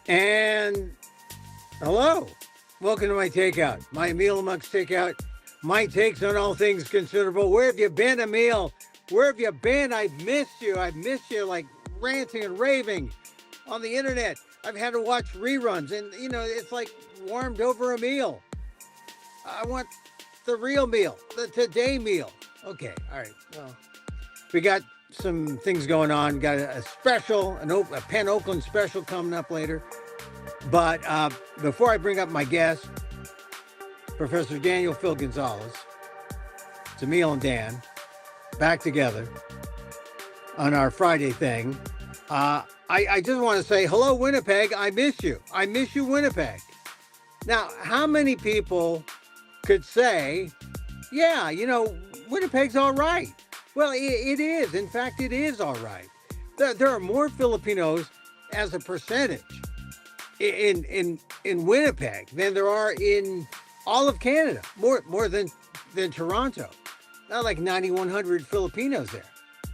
And hello, welcome to my Takeout, my Emil Amok's Takeout, my takes on all things considerable. Where have you been, Emil? Where have you been? I've missed you. I've missed you like ranting and raving on the internet. I've had to watch reruns, and it's like warmed over a meal. I want the real meal, the today meal. Okay, all right. Well, we got some things going on. Got a special, a Penn Oakland special coming up later. But before I bring up my guest, Professor Daniel Phil Gonzalez, it's Emil and Dan, back together on our Friday thing. I just want to say, hello, Winnipeg. I miss you. I miss you, Winnipeg. Now, how many people could say, yeah, Winnipeg's all right? Well, it is. In fact, it is all right. There are more Filipinos as a percentage in Winnipeg than there are in all of Canada, more than Toronto. Not like 9,100 Filipinos there.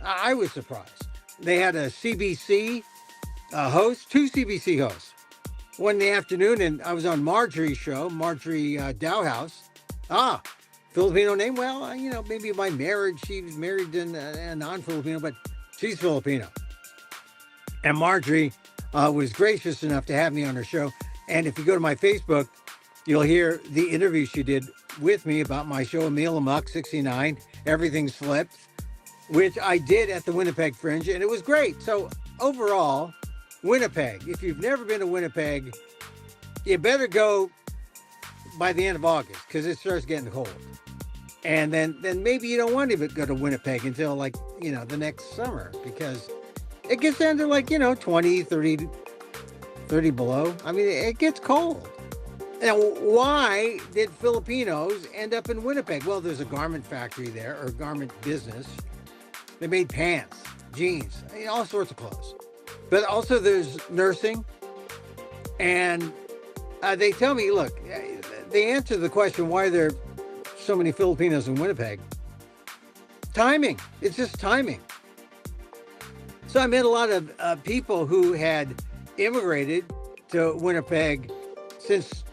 I was surprised. They had a CBC host, two CBC hosts, one in the afternoon, and I was on Marjorie's show, Marjorie Dowhouse. Filipino name? Well, maybe by marriage, she was married to a non-Filipino, but she's Filipino. And Marjorie was gracious enough to have me on her show. And if you go to my Facebook, you'll hear the interview she did with me about my show, Emil Amok 69, Everything's Flipped, which I did at the Winnipeg Fringe, and it was great. So overall, Winnipeg, if you've never been to Winnipeg, you better go by the end of August because it starts getting cold. And then maybe you don't want to go to Winnipeg until the next summer because it gets down to 20, 30 below. I mean, it gets cold. Now, why did Filipinos end up in Winnipeg? Well, there's a garment factory there, or garment business. They made pants, jeans, all sorts of clothes. But also there's nursing. And they tell me, look, they answer the question, why are there so many Filipinos in Winnipeg? Timing. It's just timing. So I met a lot of people who had immigrated to Winnipeg since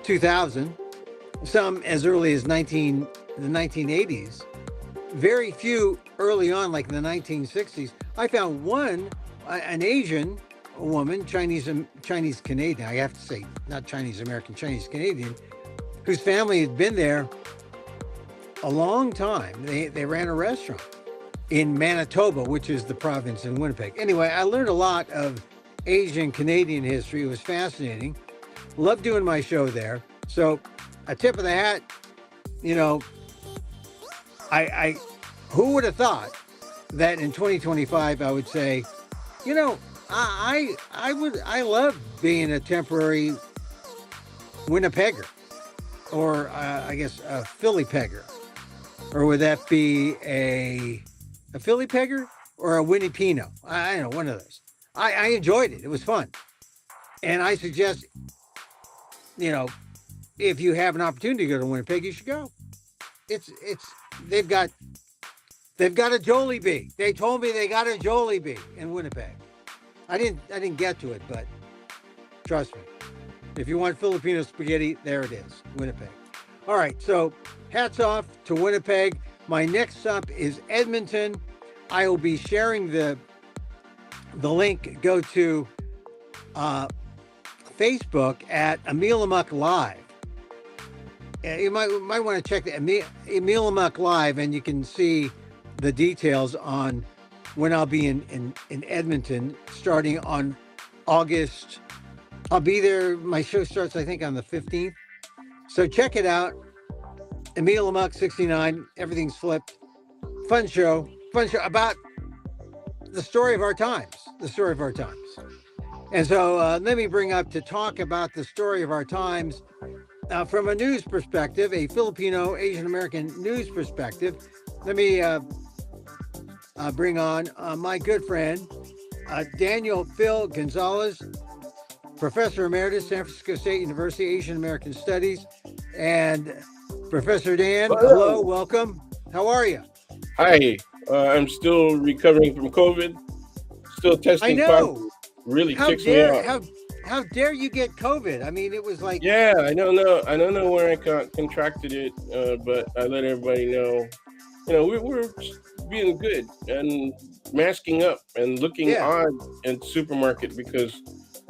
2000, some as early as the 1980s, very few early on, like in the 1960s. I found one, an Asian woman, Chinese Canadian, I have to say, not Chinese American, Chinese Canadian, whose family had been there a long time. They ran a restaurant in Manitoba, which is the province in Winnipeg. Anyway, I learned a lot of Asian Canadian history. It was fascinating. Love doing my show there. So a tip of the hat, I who would have thought that in 2025 I would say, I love being a temporary Winnipegger, or I guess a Philly pegger, or would that be a Philly pegger or a Winnipino? I don't know, one of those. I enjoyed it. It was fun, and I suggest, if you have an opportunity to go to Winnipeg, you should go. They've got a Jollibee. They told me they got a Jollibee in Winnipeg. I didn't get to it, but trust me, if you want Filipino spaghetti, there it is, Winnipeg. All right, so hats off to Winnipeg. My next stop is Edmonton. I will be sharing the link. Go to Facebook at Emil Amok Live. You might want to check the Emil Amok Live, and you can see the details on when I'll be in Edmonton starting on August. I'll be there. My show starts, I think, on the 15th. So check it out. Emil Amok 69, Everything's Flipped. Fun show about the story of our times. And so let me bring up to talk about the story of our times from a news perspective, a Filipino Asian American news perspective. Let me bring on my good friend, Daniel Phil Gonzalez, Professor Emeritus, San Francisco State University, Asian American Studies. And Professor Dan, hello, welcome. How are you? Hi, I'm still recovering from COVID. Still testing. I know. Really ticks me off. how dare you get COVID? I mean, it was like, Yeah, I don't know. I don't know where I contracted it, but I let everybody know. We're being good and masking up and looking yeah, odd in the supermarket because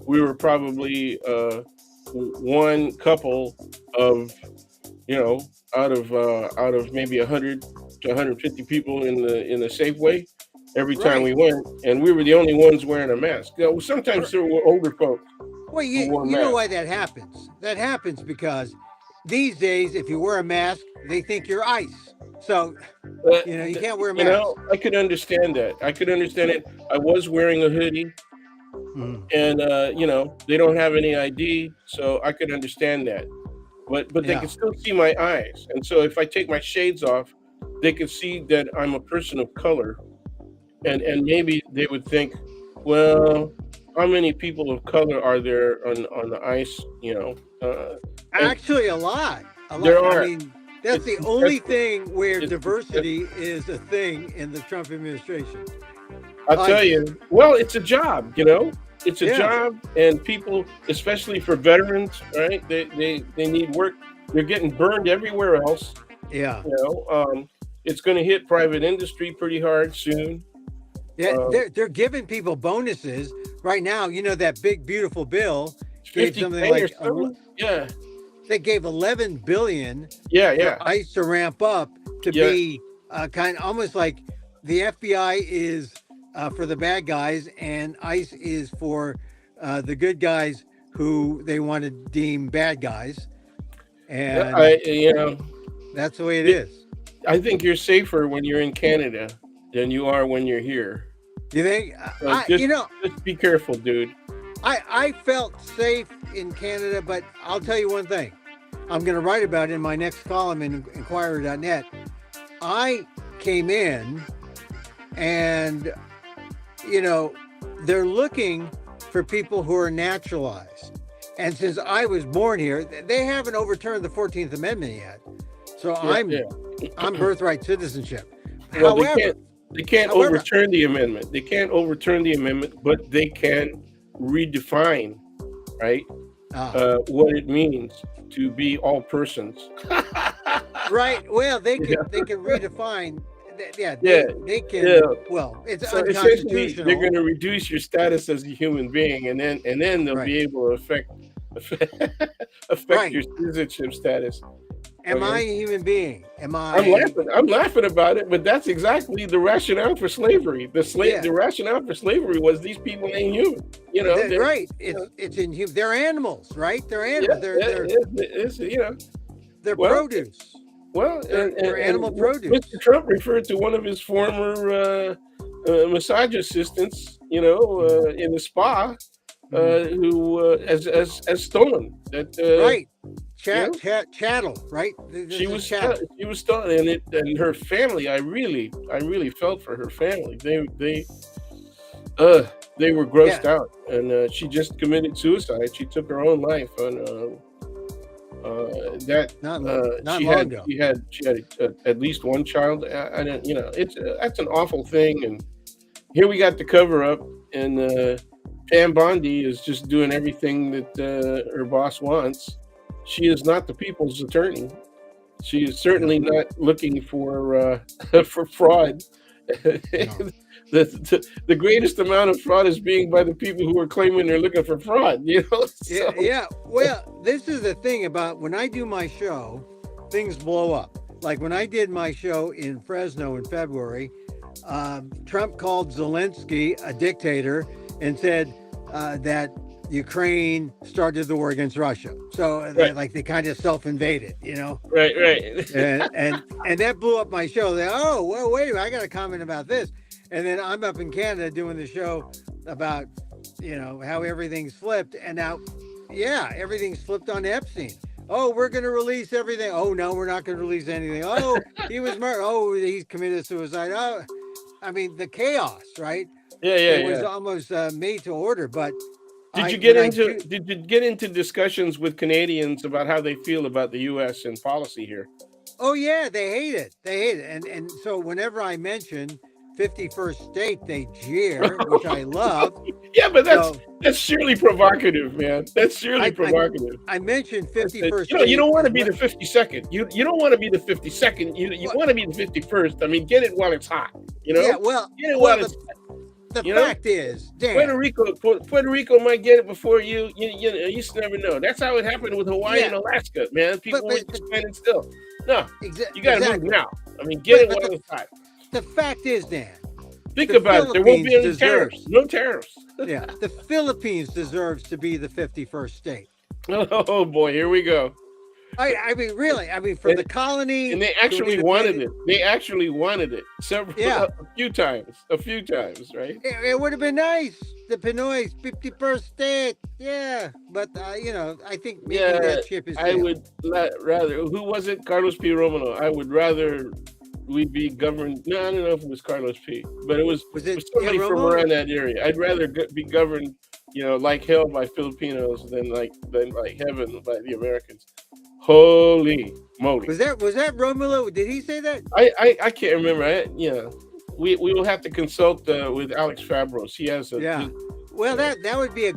we were probably one couple of you know out of maybe 100 to 150 people in the Safeway every time right. we went, and we were the only ones wearing a mask. Sometimes there were older folks Well, who wore you know masks. why that happens? That happens because these days, if you wear a mask, they think you're ICE. So, But you can't wear a mask. I could understand that. I could understand it. I was wearing a hoodie, Mm, and they don't have any ID, so I could understand that. But they yeah. can still see my eyes, and so if I take my shades off, they can see that I'm a person of color, and maybe they would think, well, how many people of color are there on the ice? And Actually, a lot. A lot. there I are. mean, that's It's the only detestable. thing where It's detestable. diversity is a thing in the Trump administration. I'll tell ICE. you. Well, it's a job. It's a Yeah. job, and people, especially for veterans, right? They need work. They're getting burned everywhere else. Yeah. You it's going to hit private industry pretty hard soon. Yeah. Um, They're giving people bonuses right now. You know, that big, beautiful bill gave something 50K or like, something. Yeah, they gave 11 billion yeah, for yeah, ICE to ramp up to yeah. be kind of almost like the FBI is for the bad guys and ICE is for the good guys who they want to deem bad guys. Yeah, And that's the way it it, is. I think you're safer when you're in Canada than you are when you're here. You think? So just You know, just be careful, dude. I felt safe in Canada, but I'll tell you one thing. I'm going to write about it in my next column in Inquirer.net. I came in and, you know, they're looking for people who are naturalized. And since I was born here, they haven't overturned the 14th Amendment yet. So Yeah, yeah. I'm birthright citizenship. Well, However, they can't however, overturn the amendment. They can't overturn the amendment, but they can redefine, right, uh, what it means to be all persons. right. Well, Yeah, they can redefine. Yeah, yeah, they yeah. can. Well, it's So essentially, they're unconstitutional. going to reduce your status as a human being, and then they'll Right. be able to affect Right. your citizenship status. Am I Okay, a human being? Am I'm I? laughing. I'm laughing about it, but that's exactly the rationale for slavery. Yeah. The rationale for slavery was these people ain't human. They're Right. you know, It's inhuman. They're animals, right? They're yeah, animals. yeah, They're well, produce. well, They're animal and Mr. produce. Trump referred to one of his former massage assistants, Mhm. in the spa, Mhm. who as stolen. That Right. you know Chattel. Right. she This is was chattel. she was stolen, and her family. I really felt for her family. They were Yeah. grossed out, and she just committed suicide. She took her own life, and that Not long ago. she had at least one child. I don't, it's that's an awful thing. And here we got the cover up, and Pam Bondi is just doing everything that her boss wants. She is not the people's attorney. She is certainly No. not looking for for fraud. No. The greatest amount of fraud is being by the people who are claiming they're looking for fraud. Yeah. So Yeah. Well, this is the thing about when I do my show, things blow up. Like when I did my show in Fresno in February, Trump called Zelensky a dictator and said that Ukraine started the war against Russia. So right, like they kind of self-invaded, you know, right. and that blew up my show. They, oh well, wait a minute, I got a comment about this, and then I'm up in Canada doing the show about how everything's flipped, and now yeah, everything's flipped on Epstein. Oh, we're going to release everything. Oh no, we're not going to release anything. Oh, he was murdered. Oh, he's committed suicide. Oh, I mean the chaos, right? Yeah, yeah, It was yeah. almost made to order. But Did you when get I into do, did you get into discussions with Canadians about how they feel about the U.S. and policy here? oh yeah, they hate it. They hate it. And so whenever I mention 51st state, they jeer, which I love. Yeah, but So that's surely provocative, man. That's surely I, I, provocative. I mentioned I said, 51st you state don't want is to be the 52nd. You don't want to be the 52nd. You what? want to be the 51st. I mean, get it while it's hot. Yeah, Get it well, while it's the you know. fact is, Dan. Puerto Rico might get it before you. You just never know. That's how it happened with Hawaii Yeah, and Alaska, man. People were but just standing still. No, you got to move exactly. now. I mean, get it But while it's hot. the fact is, Dan, Think the about it. There won't be any Philippines tariffs. deserves. No tariffs. Yeah, the Philippines deserves to be the 51st state. Oh boy, here we go. I mean, really. I mean, from And, the colony and they to actually wanted independent. it. They actually wanted it Yeah, a few times. A few times, right? it would have been nice. The Pinoy's 51st state. Yeah, but I think maybe Yeah, that ship is I sailed. would rather. Who was it? Carlos P. Romano. I would rather we be governed. No, I don't know if it was Carlos P. But it was, Was it it was somebody from Romo? around that area. I'd rather be governed, like hell by Filipinos than like heaven by the Americans. Holy moly! Was that Romulo? Did he say that? I can't remember. We will have to consult with Alex Fabros. He has a Yeah. Well, that would be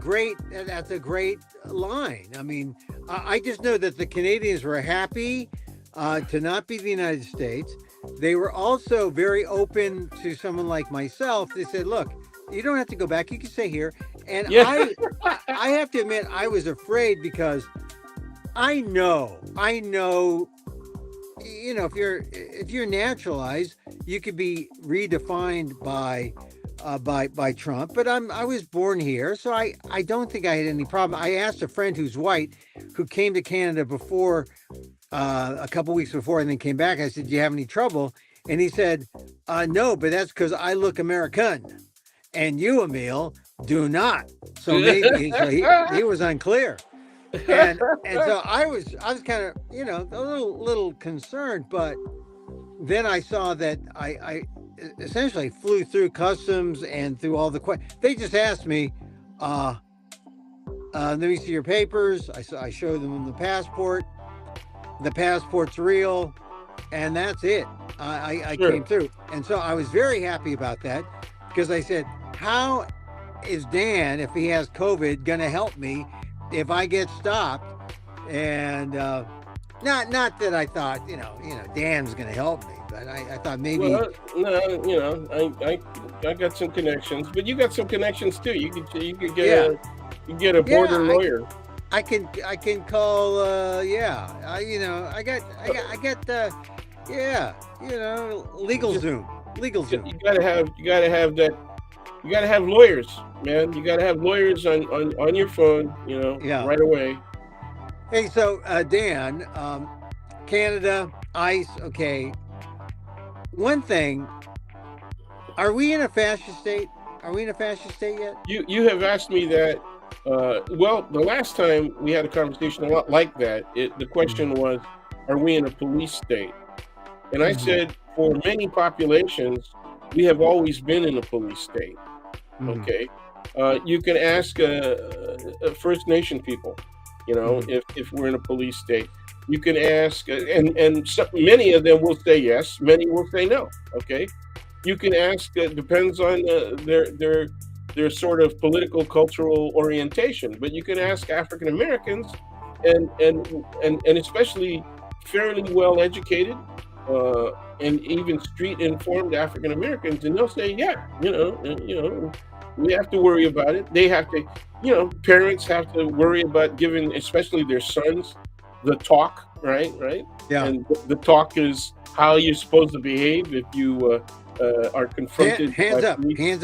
that's a great line. I mean, I just know that the Canadians were happy to not be the United States. They were also very open to someone like myself. They said, "Look, you don't have to go back. You can stay here." And yeah. I have to admit, I was afraid because I know, if you're naturalized, you could be redefined by Trump. But I was born here, so I don't think I had any problem. I asked a friend who's white, who came to Canada before a couple weeks before, and then came back. I said, "Do you have any trouble?" And he said, "No, but that's because I look American, and you, Emil, do not." So maybe he was unclear. And so I was kind of a little concerned, but then I saw that I essentially flew through customs and through all the questions. They just asked me, "Let me see your papers." I showed them the passport. The passport's real, and that's it. I Sure. came through, and so I was very happy about that because I said, "How is Dan, if he has COVID, going to help me if I get stopped?" And not that I thought Dan's going to help me, but I thought maybe. Well, no, I got some connections, but you got some connections too. You could get a border lawyer. I can call. I got legal Zoom. You gotta have that. You gotta have lawyers, man. You gotta have lawyers on your phone, Yeah. right away. Hey, so Dan, Canada, ICE. Okay, one thing. Are we in a fascist state? Are we in a fascist state yet? You have asked me that. Well, the last time we had a conversation a lot like that, the question was, are we in a police state? And I said, for many populations, we have always been in a police state. Okay. You can ask First Nation people, if we're in a police state. You can ask, and many of them will say yes, many will say no. Okay. You can ask, depends on their sort of political cultural orientation, but you can ask African Americans and especially fairly well educated and even street informed African Americans, and they'll say, yeah, we have to worry about it. They have to, parents have to worry about giving, especially their sons, the talk, right? Yeah. And the talk is how you're supposed to behave if you are confronted. Hands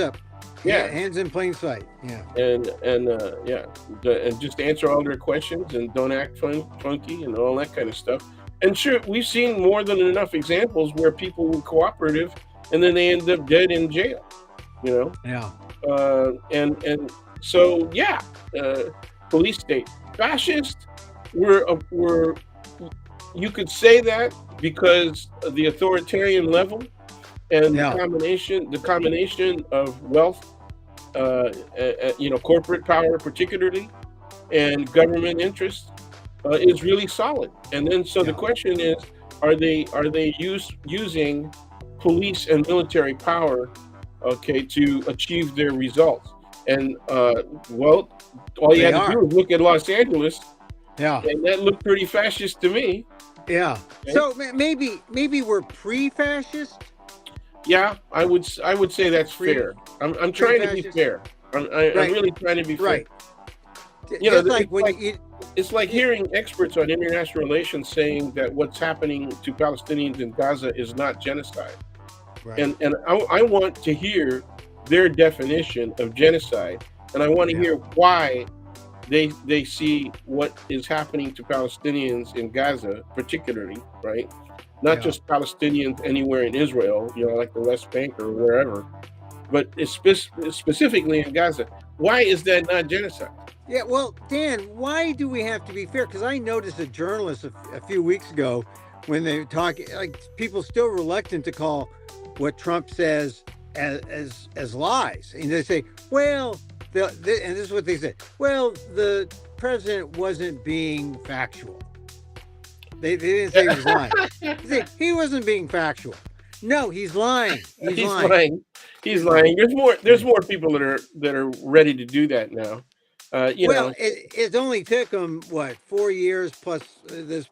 up. Yeah. Hands in plain sight. Yeah. And just answer all their questions and don't act funky and all that kind of stuff. And sure, we've seen more than enough examples where people were cooperative and then they end up dead in jail. Yeah. And so police state. Fascist. We're you could say that because of the authoritarian level and the combination of wealth, corporate power particularly, and government interest is really solid. And then the question is, are they using police and military power okay, to achieve their results. And well, all you They had to are. do was look at Los Angeles, Yeah. and that looked pretty fascist to me. Yeah. Okay? So maybe we're pre-fascist, Yeah, I would say that's pre fair. I'm trying to be pre-fascist. fair. I'm Right. really trying to be fair. Right. Just like It's when like you it's like it, hearing experts on international relations saying that what's happening to Palestinians in Gaza is not genocide. right. And I want to hear their definition of genocide, and I want to Yeah. hear why they see what is happening to Palestinians in Gaza, particularly, right? Not Yeah. just Palestinians anywhere in Israel, like the West Bank or wherever, but it's specifically in Gaza. Why is that not genocide? Yeah, well, Dan, why do we have to be fair? Because I noticed a journalist a few weeks ago when they were talking, like people still reluctant to call what Trump says as lies, and they say, well, and this is what they said. Well, the president wasn't being factual. They didn't say he was lying. They said he wasn't being factual. No, he's lying. He's He's lying. lying. He's He's lying. lying. There's more people that are ready to do that now. You Well, know, it only took him what 4 years plus this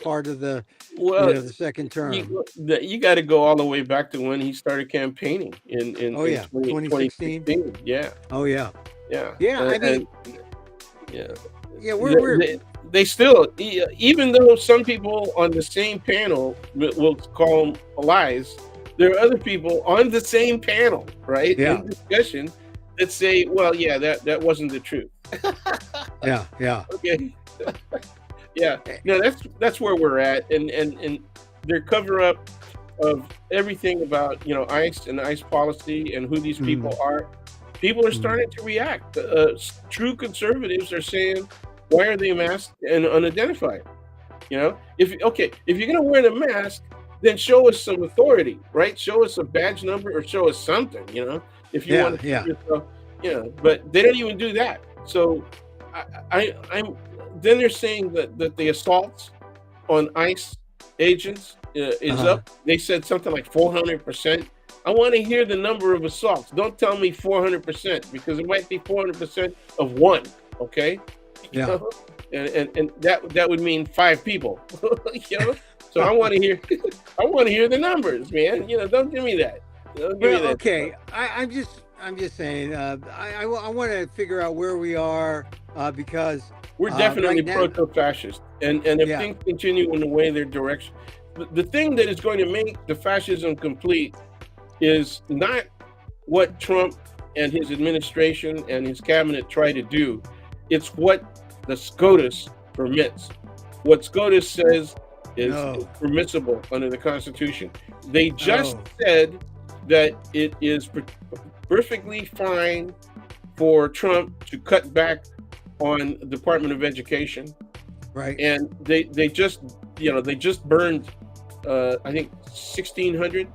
part of the well, the second term. you got to go all the way back to when he started campaigning in Oh in yeah, 20, 2016. 2016. Yeah, Oh yeah, yeah, yeah. I mean, and yeah. yeah, we're They still, even though some people on the same panel will call them lies, there are other people on the same panel, right, yeah, in discussion that say, well, yeah, that wasn't the truth. yeah. Okay. Yeah. No, that's where we're at, and their cover up of everything about ICE and ICE policy and who these people Mm, are. People are mm. starting to react. True conservatives are saying, why are they masked and unidentified? If you're gonna wear the mask, then show us some authority, right? Show us a badge number or show us something, if you Yeah, want to yeah. put yourself, but they don't even do that. So I'm then they're saying that the assaults on ICE agents is Uh-huh. up. They said something like 400%. I want to hear the number of assaults. Don't tell me 400% because it might be 400% of one. Okay, you Yeah. know? and that would mean 5 people. So I want to hear I want to hear the numbers, man. Don't give me that. Don't give me Well, that stuff. okay. I'm just saying. I want to figure out where we are because We're definitely right now, proto-fascist, and if yeah, things continue in the way their direction, the thing that is going to make the fascism complete is not what Trump and his administration and his cabinet try to do. It's what the SCOTUS permits. What SCOTUS says is no, permissible under the Constitution. They just oh, said that it is perfectly fine for Trump to cut back on Department of Education, right, and they just burned I think 1,600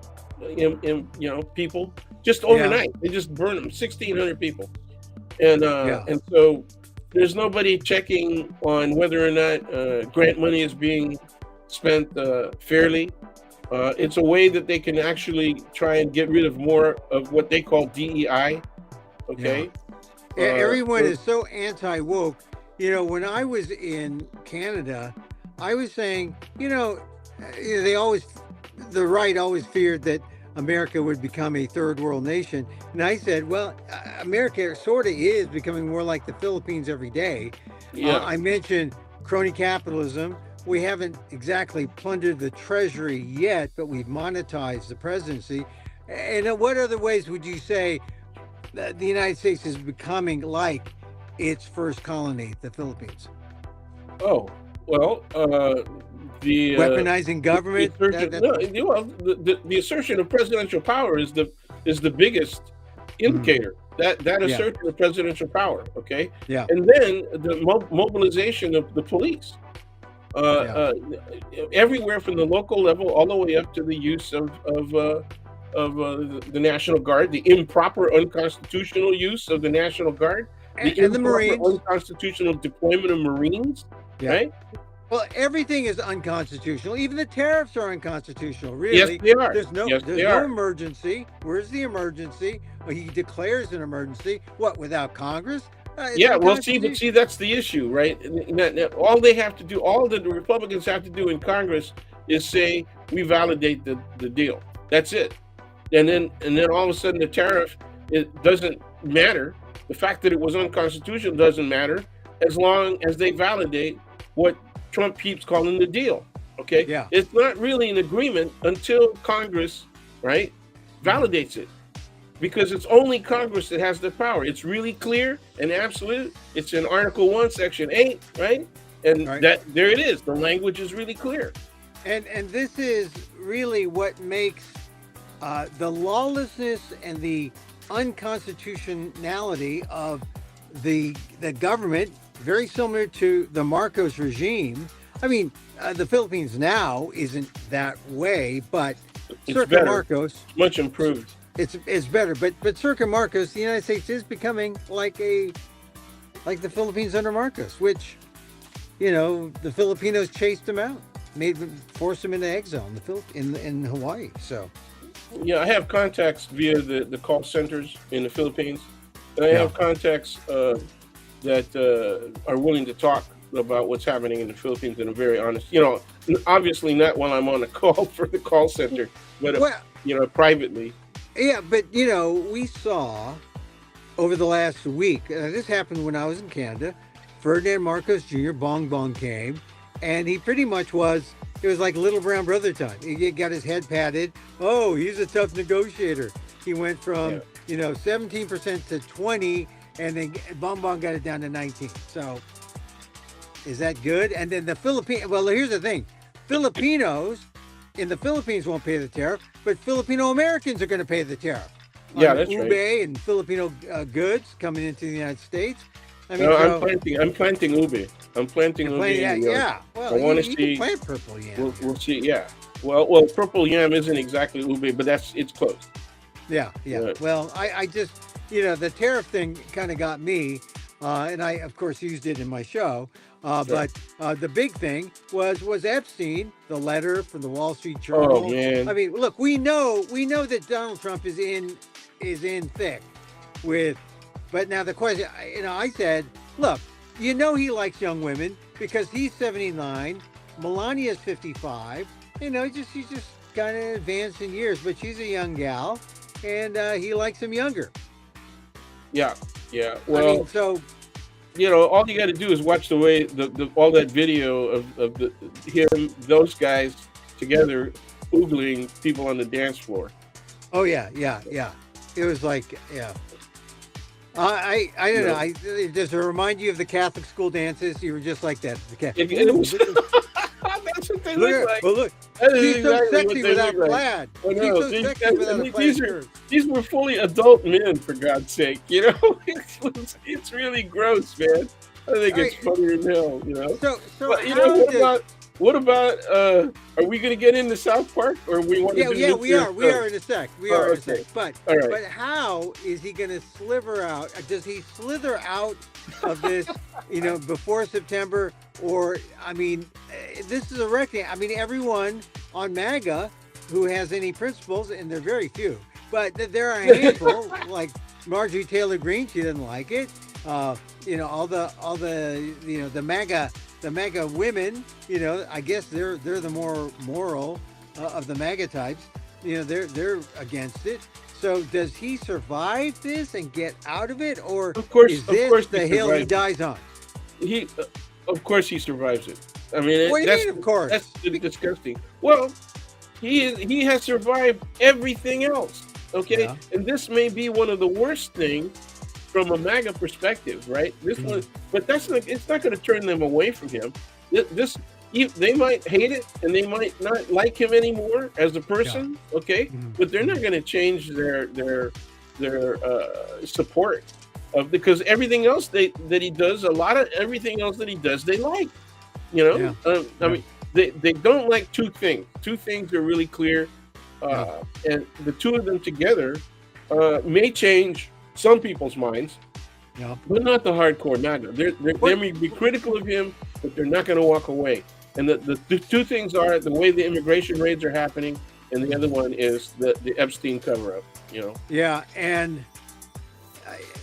people just yeah, overnight. They just burned them 1,600 people, and yeah, and so there's nobody checking on whether or not grant money is being spent fairly. It's a way that they can actually try and get rid of more of what they call DEI. yeah. Okay. Everyone is so anti-woke. When I was in Canada, I was saying, they always, the right always feared that America would become a third world nation. And I said, well, America sort of is becoming more like the Philippines every day. Yeah. I mentioned crony capitalism. We haven't exactly plundered the treasury yet, but we've monetized the presidency. And what other ways would you say that the United States is becoming like its first colony, the Philippines? Oh, well, the Weaponizing the government? assertion That's no, well, the assertion of presidential power is the biggest mm, indicator that yeah, assertion of presidential power. Okay, yeah, and then the mobilization of the police. yeah, Everywhere from the local level all the way up to the use of the National Guard, the improper unconstitutional use of the National Guard, the and the improper Marines. unconstitutional deployment of Marines, Yeah. right? Well, everything is unconstitutional. Even the tariffs are unconstitutional. Yes, Really, they are. Yes, there's they no are. emergency. Where's the emergency? Well, he declares an emergency. What, without Congress? It's Yeah, well, see, unconstitutional. that's the issue, right? All they have to do, all the Republicans have to do in Congress is say we validate the deal. That's it. And then all of a sudden the tariff, it doesn't matter. The fact that it was unconstitutional doesn't matter as long as they validate what Trump keeps calling the deal. Okay, Yeah. it's not really an agreement until Congress, right, validates it, because it's only Congress that has the power. It's really clear and absolute. It's in Article 1, Section 8, right? And Right. that there it is. The language is really clear. And this is really what makes the lawlessness and the unconstitutionality of the government very similar to the Marcos regime. I mean, the Philippines now isn't that way, but It's circa better. Marcos, It's much improved. it's better. But circa Marcos, the United States is becoming like the Philippines under Marcos, which the Filipinos chased them out, forced them into exile in Hawaii. So Yeah, I have contacts via the call centers in the Philippines. And I Yeah. have contacts that are willing to talk about what's happening in the Philippines in a very honest, obviously not while I'm on a call for the call center, but, well, privately. yeah, but we saw over the last week. This happened when I was in Canada. Ferdinand Marcos Jr. Bong Bong came, and he pretty much was. It was like little brown brother time. He got his head patted. Oh, he's a tough negotiator. He went from 17% to 20, and then Bong Bong got it down to 19. So is that good? And then the Philippines. Well, here's the thing: Filipinos in the Philippines won't pay the tariff, but Filipino Americans are going to pay the tariff Yeah, on that's ube right. and Filipino goods coming into the United States. I mean, No, so I'm planting ube. I'm planting ube. yeah, yeah. Well, I want to you see. can plant purple yam. We'll see. Yeah. Well, purple yam isn't exactly ube, but it's close. Yeah. Yeah. Well, I just, the tariff thing kind of got me, and I, of course, used it in my show. Sure. But the big thing was Epstein, the letter from the Wall Street Oh Journal. man. I mean, look, we know that Donald Trump is in thick with, but now the question, I said, look, he likes young women because he's 79, Melania's 55. She's just kind of advanced in years, but she's a young gal, and he likes them younger. Yeah. Yeah. I mean, Well, so all you got to do is watch the way the all that video of those guys together oogling people on the dance floor. oh yeah. It was like, yeah. I don't know. Does it remind you of the Catholic school dances? You were just like that. It was, that's what they look like. Well, look, That she's is so exactly what sexy they without look like. plaid. I She's know. so See, sexy without a plaid shirt. these were fully adult men, for God's sake. It's really gross, man. I think it's funnier than hell. So But how what about are we gonna get into South Park, or we want to do we are in a sec. We Oh, are in a okay. sec. But All right. but how is he going to sliver out? Does he slither out of this? Before September, or I mean, this is a reckoning. I mean, everyone on MAGA who has any principles, and they're very few, but there are a handful like Marjorie Taylor Greene. She doesn't like it. All the the MAGA women, I guess they're the more moral of the MAGA types. They're against it. So does he survive this and get out of it, or Of course, is of this course, the he hill he survives. dies on? He, of course, he survives it. I mean, What do you mean, of course? That's disgusting. Well, he has survived everything else. Okay, Yeah. and this may be one of the worst things from a MAGA perspective, right? This one, but it's not going to turn them away from him. They might hate it, and they might not like him anymore as a person. Okay, but they're not going to change their support of, because everything else that he does, a lot of everything else that he does, they like. I mean, they don't like two things. Two things are really clear, and the two of them together may change some people's minds, but not the hardcore MAGA. They may be critical of him, but they're not going to walk away. And the two things are the way the immigration raids are happening, and the other one is the Epstein cover up. Yeah, and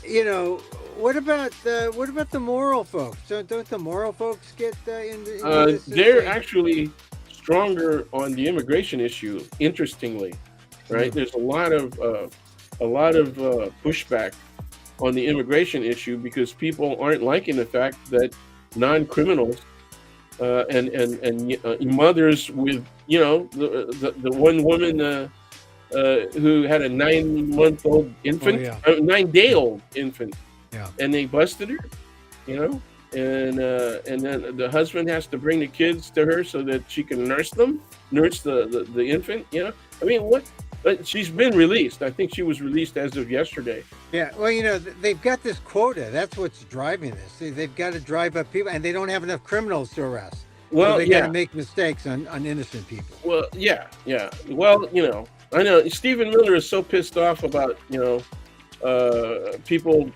you know, what about the moral folks? Don't the moral folks get into this? They're actually stronger on the immigration issue. Interestingly, right? Mm. There's a lot of pushback on the immigration issue because people aren't liking the fact that non-criminals and mothers with the one woman who had a 9-month-old infant, yeah. 9-day-old infant, Yeah. and they busted her, and then the husband has to bring the kids to her so that she can nurse the infant. I mean, what? But she's been released. I think she was released as of yesterday. Yeah, well, they've got this quota. That's what's driving this. They've got to drive up people, and they don't have enough criminals to arrest. Well, so they got to make mistakes on innocent people. Well, yeah. Well, I know Stephen Miller is so pissed off about people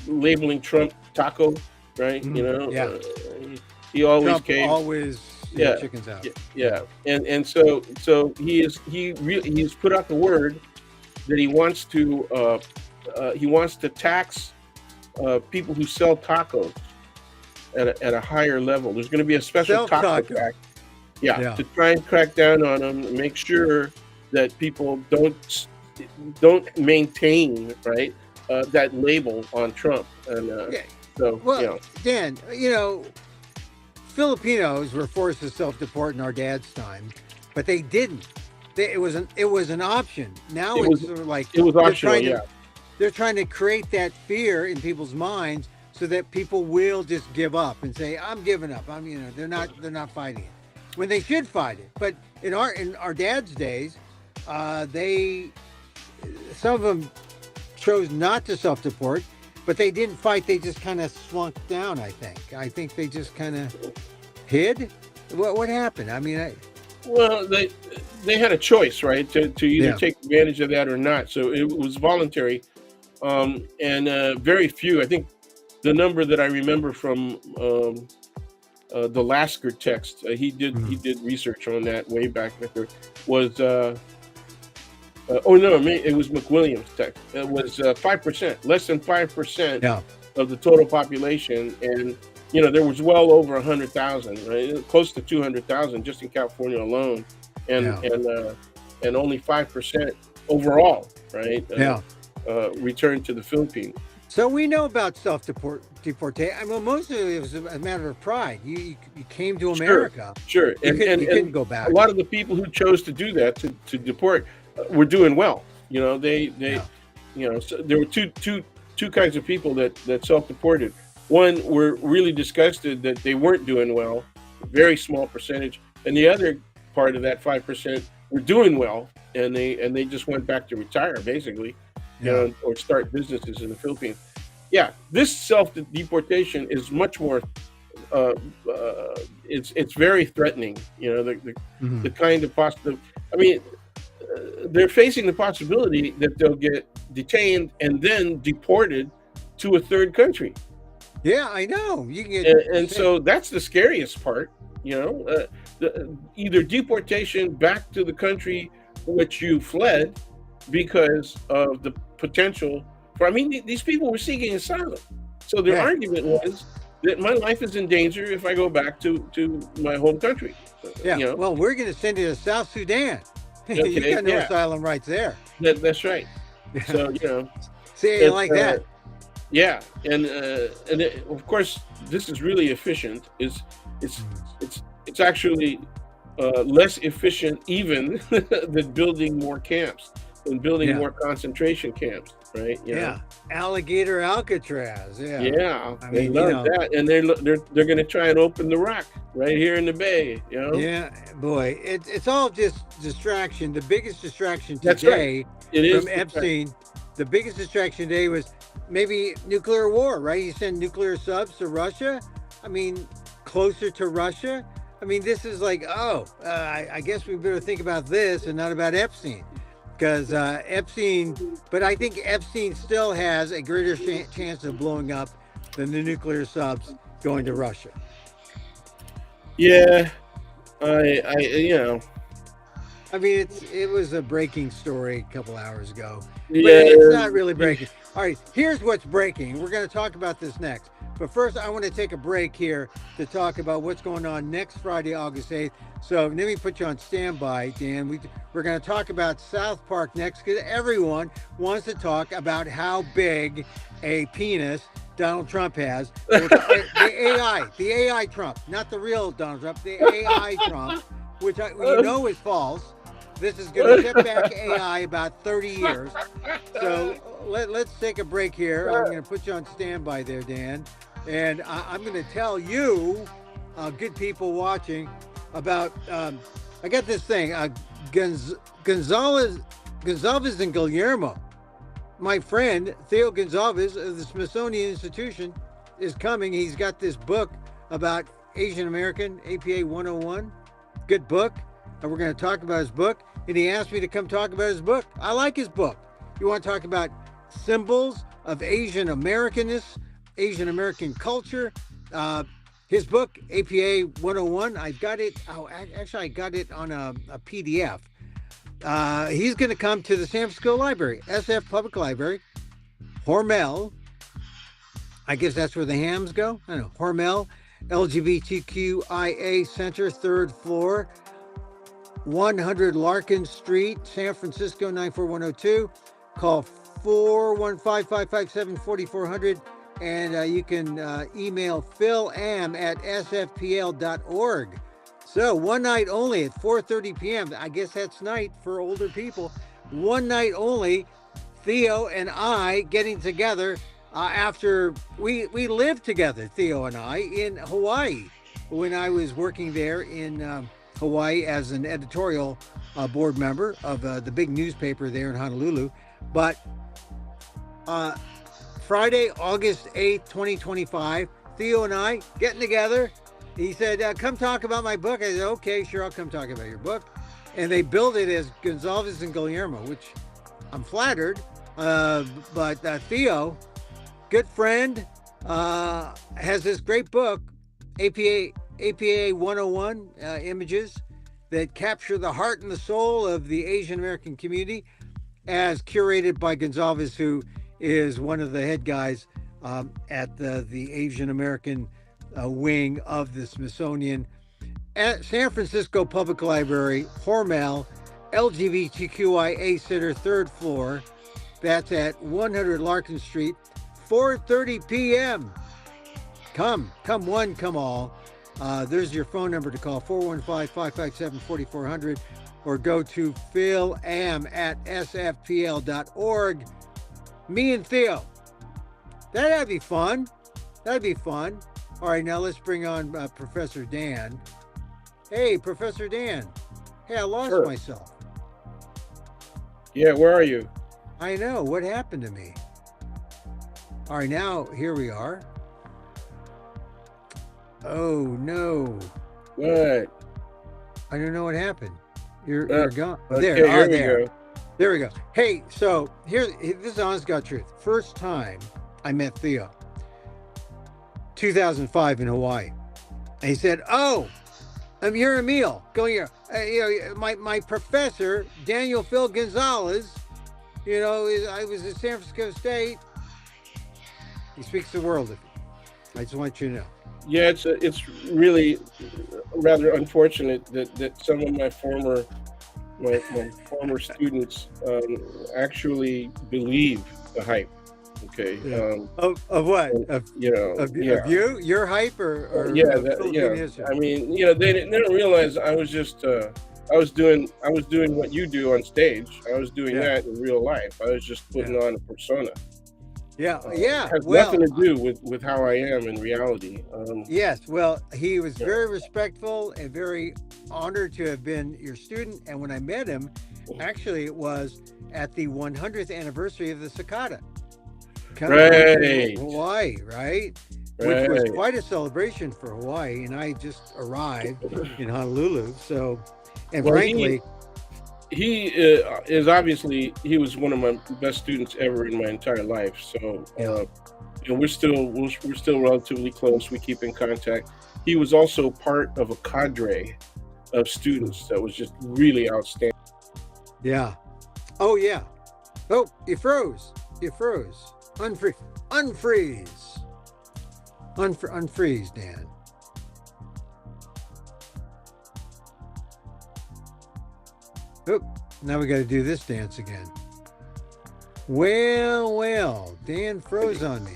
labeling Trump taco, right? Yeah. He always Trump came. always Yeah. chickens out. Yeah, and so he's put out the word that he wants to tax people who sell tacos at a higher level. There's going to be a special taco tax, to try and crack down on them, and make sure that people don't maintain that label on Trump. And Dan, Filipinos were forced to self-deport in our dad's time, but they didn't. It was an option. Now it's sort of like it was optional. They're trying to create that fear in people's minds so that people will just give up and say, "I'm giving up." They're not fighting it when they should fight it. But in our dad's days, some of them chose not to self-deport. But they didn't fight. They just kind of slunk down, I think they just kind of hid. What happened? Well, they had a choice, right, to either take advantage of that or not. So it was voluntary. And very few, I think the number that I remember from the Lasker text, he did research on that way back there, was... it was McWilliams text. It was 5%, less than 5% of the total population, and there was well over 100,000, right? Close to 200,000 just in California alone, and only 5% overall, right? Returned to the Philippines. So we know about self-deportation. Mostly it was a matter of pride. You came to America. Sure. You couldn't go back. A lot of the people who chose to do that, to deport, were doing well. So there were two kinds of people that self-deported. One were really disgusted that they weren't doing well, very small percentage, and the other part of that 5% were doing well, and they just went back to retire basically, or start businesses in the Philippines. Yeah, this self-deportation is much more. It's very threatening. The kind of positive. They're facing the possibility that they'll get detained and then deported to a third country. Yeah, I know. You can get, and so that's the scariest part. Either deportation back to the country which you fled because of the potential for. These people were seeking asylum, so their argument was that my life is in danger if I go back to my home country. Well, we're going to send you to South Sudan. Okay, you got no asylum rights there. That's right. So see, like that. Yeah, and of course, this is really efficient. It's actually less efficient even than building more camps and building more concentration camps, right? Alligator Alcatraz. They love that, and they're going to try and open the Rock right here in the Bay. Yeah, boy, it's all just distraction. The biggest distraction That's today right. from Epstein. The biggest distraction today was maybe nuclear war, right? You send nuclear subs to Russia. Closer to Russia. This is like, I guess we better think about this and not about Epstein. Because but I think Epstein still has a greater chance of blowing up than the nuclear subs going to Russia. Yeah, you know, I mean, it was a breaking story a couple hours ago, but yeah, it's not really breaking. All right, here's what's breaking. We're going to talk about this next. But first, I want to take a break here to talk about what's going on next Friday, August 8th. So let me put you on standby, Dan. We're going to talk about South Park next because everyone wants to talk about how big a penis Donald Trump has. The AI Trump, not the real Donald Trump, the AI Trump, which you know is false. This is going to set back AI about 30 years. So let's take a break here. I'm going to put you on standby there, Dan. And I'm going to tell you, good people watching, about, I got this thing, Gonzalez and Guillermo. My friend, Theo Gonzalez of the Smithsonian Institution, is coming. He's got this book about Asian American, APA 101. Good book. And we're going to talk about his book. And he asked me to come talk about his book. I like his book. You want to talk about symbols of Asian Americanness, Asian American culture. His book, APA 101, I got it. Oh, actually, I got it on a PDF. He's going to come to the San Francisco Library, SF Public Library, Hormel. I guess that's where the hams go. I don't know. Hormel, LGBTQIA Center, 3rd floor, 100 Larkin Street, San Francisco, 94102. Call 415-557-4400. And you can email philam@sfpl.org. So one night only at 4:30 p.m. I guess that's night for older people. One night only. Theo and I getting together after we lived together, Theo and I, in Hawaii when I was working there in Hawaii as an editorial board member of the big newspaper there in Honolulu. But Friday, August 8th, 2025, Theo and I getting together. He said, come talk about my book. I said, okay, sure, I'll come talk about your book. And they billed it as Gonzalez and Guillermo, which I'm flattered. But Theo, good friend, has this great book, APA 101 images that capture the heart and the soul of the Asian American community, as curated by Gonzalez, who is one of the head guys at the Asian American wing of the Smithsonian at San Francisco Public Library, Hormel, LGBTQIA Center, 3rd floor. That's at 100 Larkin Street, 4:30 p.m. Come one, come all. There's your phone number to call, 415-557-4400, or go to philam@sfpl.org. Me and Theo. That'd be fun. All right, now let's bring on Professor Dan. Hey, Professor Dan. Hey, I lost myself. Yeah, where are you? I know. What happened to me? All right, now here we are. Oh, no. What? I don't know what happened. You're gone. Oh, Okay, there. here we There. go. There we go. Hey, so this is honest God truth. First time I met Theo, 2005 in Hawaii. And he said, oh, I'm here, Emil. Go here. My professor, Daniel Phil Gonzalez, I was at San Francisco State. He speaks the world of it. I just want you to know. Yeah, it's really rather unfortunate that some of my former students actually believe the hype. Okay. Yeah. Of what? Of you? Your hype or yeah. History? I mean, they didn't realize I was just I was doing what you do on stage. I was doing that in real life. I was just putting on a persona. Yeah. It has nothing to do with how I am in reality. Yes. Well, he was very respectful and very honored to have been your student. And when I met him, actually, it was at the 100th anniversary of the Cicada. Right. Hawaii, right? Which was quite a celebration for Hawaii. And I just arrived in Honolulu. So, frankly... He is obviously, he was one of my best students ever in my entire life. So, we're still relatively close. We keep in contact. He was also part of a cadre of students that was just really outstanding. Yeah. Oh yeah. Oh, you froze. You froze. Unfreeze. Unfreeze. Unfreeze, Dan. Oh, now we got to do this dance again. Well, Dan froze on me.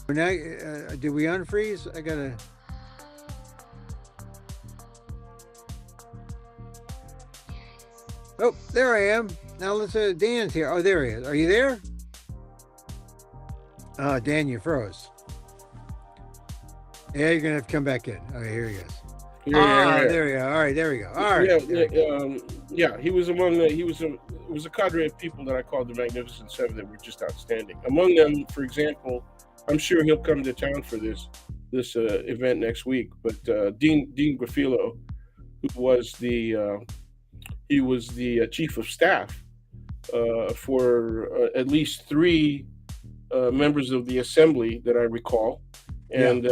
Now, did we unfreeze? I gotta. Oh, there I am. Now let's Dan's here. Oh, there he is. Are you there? Dan, you froze. Yeah, you're gonna have to come back in. Okay, here he is. There you go. All right, there we go. All right. Yeah. He was among the. It was a cadre of people that I called the Magnificent Seven that were just outstanding. Among them, for example, I'm sure he'll come to town for this event next week. But Dean Graffilo, who was the chief of staff for at least three members of the assembly that I recall, and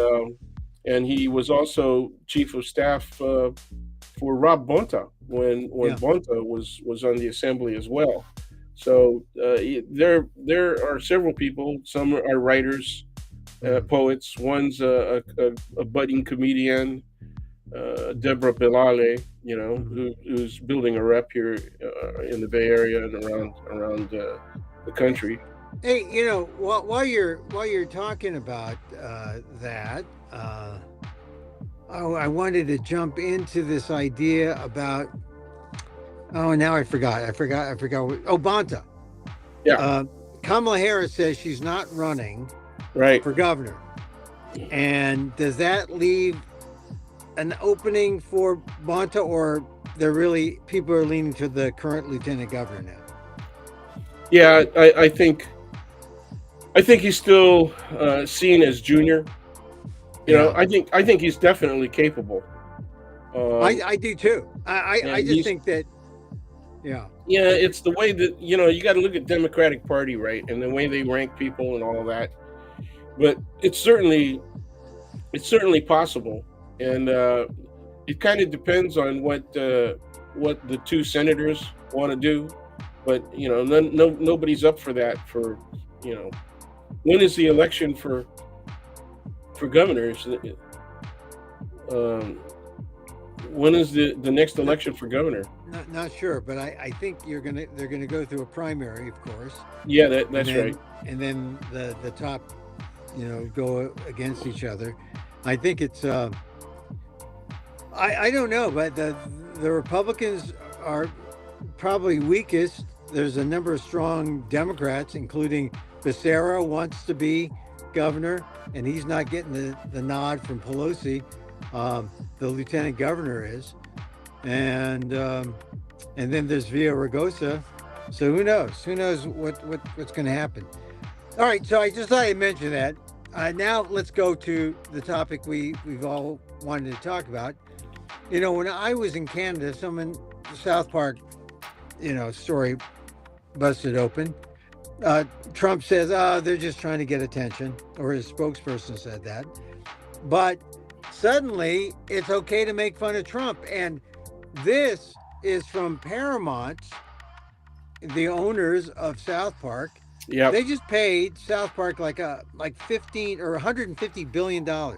he was also chief of staff for Rob Bonta when Bonta was on the assembly as well. So there are several people. Some are writers, poets. One's a budding comedian, Deborah Belale, who's building a rep here in the Bay Area and around the country. Hey, while you're talking about that, I wanted to jump into this idea about. Oh, now I forgot. Oh, Bonta. Yeah. Kamala Harris says she's not running for governor, and does that leave an opening for Bonta, or people are leaning to the current lieutenant governor now? Yeah, I think he's still seen as junior. I think he's definitely capable. I do too. I just think that. Yeah. Yeah, it's the way that you got to look at Democratic Party, right, and the way they rank people and all that. But it's certainly possible, and it kind of depends on what the two senators want to do. But nobody's up for that. When is the election for governors? When is the next election for governor? Not sure, but I think they're gonna go through a primary, of course. Yeah, that's right. And then the top, go against each other. I think it's I don't know, but the Republicans are probably weakest. There's a number of strong Democrats, including Becerra wants to be governor, and he's not getting the nod from Pelosi. The lieutenant governor is, and then there's Villaraigosa. So who knows? Who knows what's going to happen? All right. So I just thought I'd mention that. Now let's go to the topic we've all wanted to talk about. When I was in Canada, South Park, story busted open. Trump says, they're just trying to get attention, or his spokesperson said that. But suddenly it's okay to make fun of Trump. And this is from Paramount, the owners of South Park. Yeah. They just paid South Park like $15 or $150 billion. I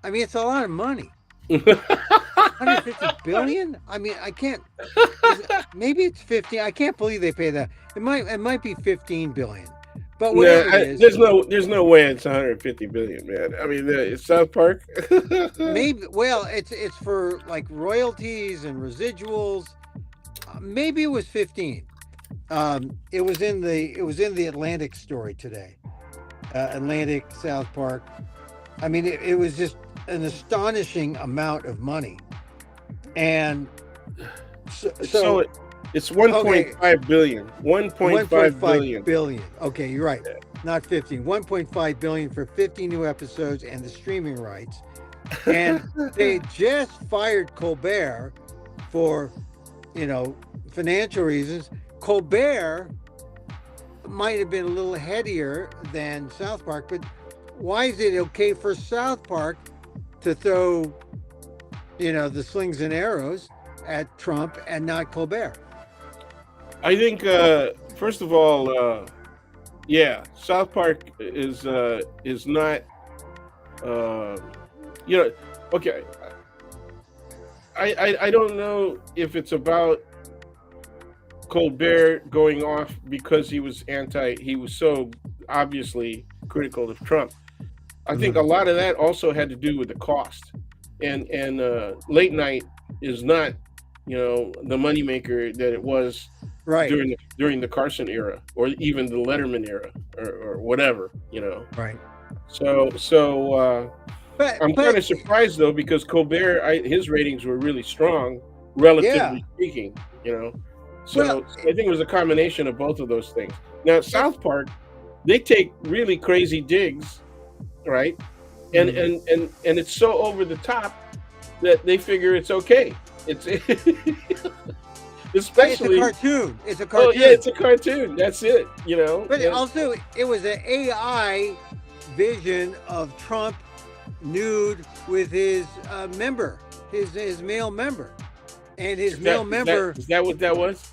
mean, it's a lot of money. 150 billion? I mean, I can't. Maybe it's 50. I can't believe they pay that. It might be 15 billion. But whatever it is, there's no way it's 150 billion, man. I mean, it's South Park. Maybe. Well, it's for like royalties and residuals. Maybe it was 15. It was in the Atlantic story today. Atlantic, South Park. I mean, it was just an astonishing amount of money, and so it's 1.5 billion. 1.5 billion. Okay, you're right. Yeah. Not 15. 1.5 billion for 50 new episodes and the streaming rights. And they just fired Colbert for, financial reasons. Colbert might have been a little headier than South Park, but why is it okay for South Park to throw, the slings and arrows at Trump and not Colbert. I think first of all, yeah, South Park is not you know okay. I don't know if it's about Colbert going off because he was so obviously critical of Trump. I think a lot of that also had to do with the cost, and late night is not the moneymaker that it was Right. during the Carson era or even the Letterman era or whatever. Right. So I'm kind of surprised though, because Colbert, his ratings were really strong, relatively speaking. So I think it was a combination of both of those things. Now South Park, they take really crazy digs, right? And it's so over the top that they figure it's okay. It's especially it's a cartoon. It's a cartoon. Oh yeah, it's a cartoon. That's it. But also, it was an AI vision of Trump nude with his member, his male member, and his male member. Is that what that was?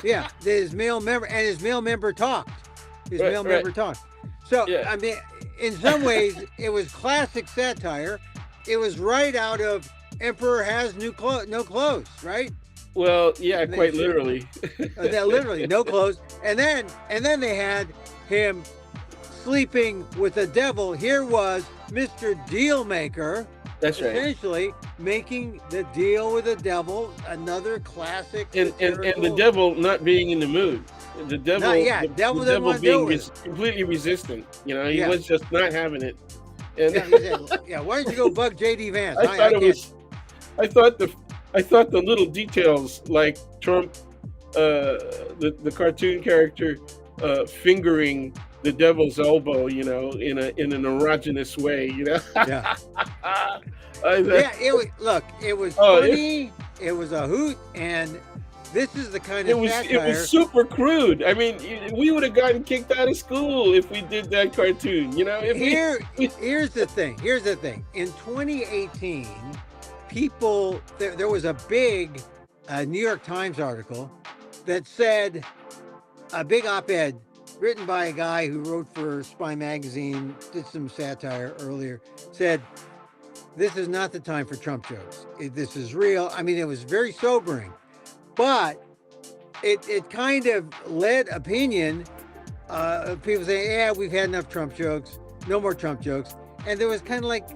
Yeah, his male member, and his male member talked. His male member talked. So I mean, in some ways, it was classic satire. It was right out of Emperor Has No Clothes, right? Well, yeah, quite literally. Literally, no clothes. And then they had him sleeping with the devil. Here was Mr. Dealmaker. That's right. Essentially making the deal with the devil, another classic. And the devil not being in the mood. The devil, the devil being completely resistant. He was just not having it. And why don't you go bug J.D. Vance? I thought the little details, like Trump, the cartoon character fingering the devil's elbow, in an erogenous way, Yeah. It was funny. It was a hoot, and this is the kind of satire. It was super crude. I mean, we would have gotten kicked out of school if we did that cartoon. Here's the thing. In 2018. There was a big New York Times article that said, a big op-ed written by a guy who wrote for Spy Magazine, did some satire earlier, said, this is not the time for Trump jokes. This is real. I mean, it was very sobering, but it kind of led opinion. People saying, yeah, we've had enough Trump jokes, no more Trump jokes. And there was kind of like,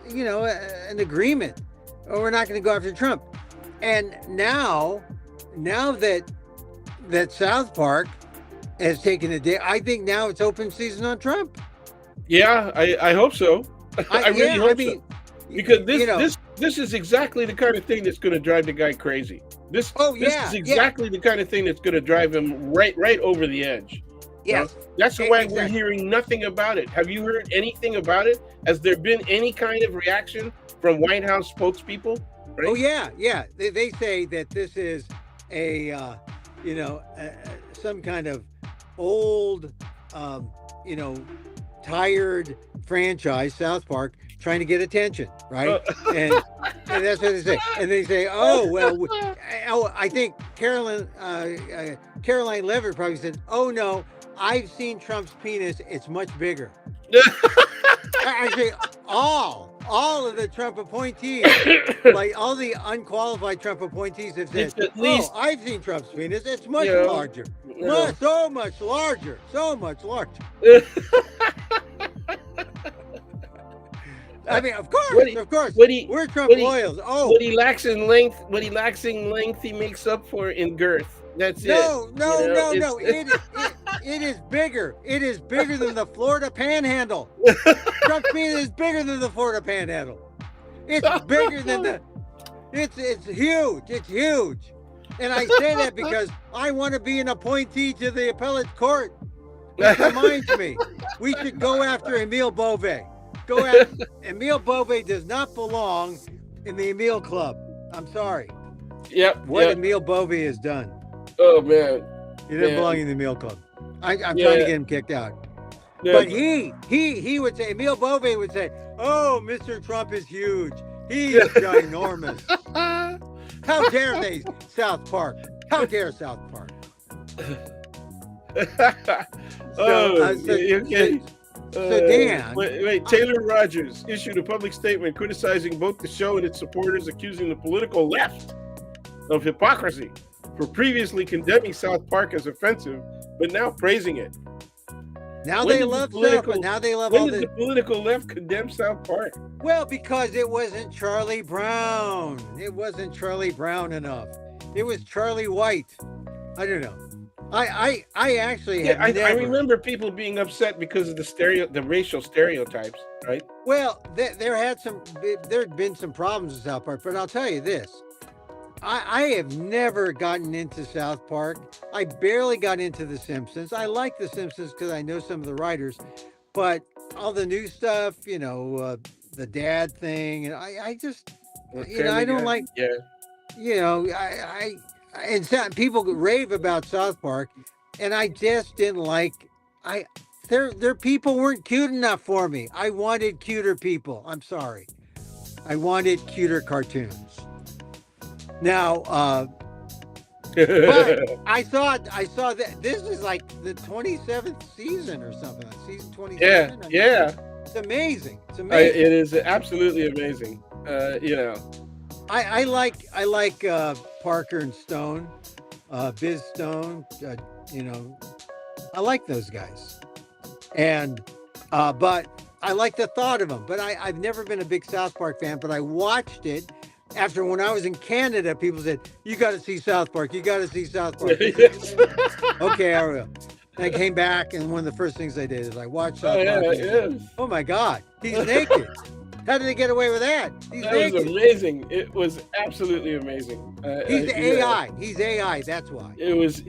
an agreement. Oh, we're not going to go after Trump. And now that South Park has taken a day, I think now it's open season on Trump. Yeah, I hope so. I really hope so. Because this is exactly the kind of thing that's going to drive the guy crazy. This is exactly the kind of thing that's going to drive him right over the edge. Yes. That's why we're hearing nothing about it. Have you heard anything about it? Has there been any kind of reaction from White House spokespeople? Right? Oh yeah. They say that this is some kind of old, tired franchise, South Park, trying to get attention, right? And that's what they say. And they say, oh well, I think Caroline Levitt probably said, oh no, I've seen Trump's penis. It's much bigger. I say all of the Trump appointees, like all the unqualified Trump appointees have said, I've seen Trump's penis. It's much larger. So much larger. I mean, of course. We're Trump loyals. What he lacks in length, he makes up for in girth. That's it. No. It is bigger. It is bigger than the Florida Panhandle. Trump's penis is bigger than the Florida Panhandle. It's bigger than it's huge. It's huge. And I say that because I want to be an appointee to the appellate court. That reminds me, we should go after Emil Bove. Emil Bove does not belong in the Emil Club. I'm sorry. Yep. What Emil Bove has done. Oh man. He doesn't belong in the Emil Club. I'm trying to get him kicked out. But he would say, Emil Bove would say, "Oh, Mr. Trump is huge. He's ginormous. How dare they, South Park? How dare South Park?" Okay. So Dan, wait. Taylor Rogers issued a public statement criticizing both the show and its supporters, accusing the political left of hypocrisy for previously condemning South Park as offensive, but now praising it. now they love South, but now they love all When did the. the political left condemn South Park? Well, because it wasn't Charlie Brown. It wasn't Charlie Brown enough. It was Charlie White. I don't know. I actually have never. I remember people being upset because of the racial stereotypes, right? Well, there'd been some problems with South Park, but I'll tell you this. I have never gotten into South Park. I barely got into The Simpsons. I like The Simpsons because I know some of the writers, but all the new stuff, the dad thing, and I just, I don't like, and people rave about South Park, and I just didn't like, their people weren't cute enough for me. I wanted cuter people. I'm sorry. I wanted cuter cartoons. Now, but I saw that this is like the 27th season or something, season 27. Yeah. It's amazing. It's amazing. It is absolutely amazing. I like Parker and Stone, Biz Stone. I like those guys, and but I like the thought of them. But I've never been a big South Park fan. But I watched it. After when I was in Canada, people said, "You got to see South Park. You got to see South Park." Okay, I will. And I came back, and one of the first things I did is I watched South Park. Oh my God, he's naked. How did they get away with that? That was amazing. It was absolutely amazing. He's AI. He's AI. That's why. It was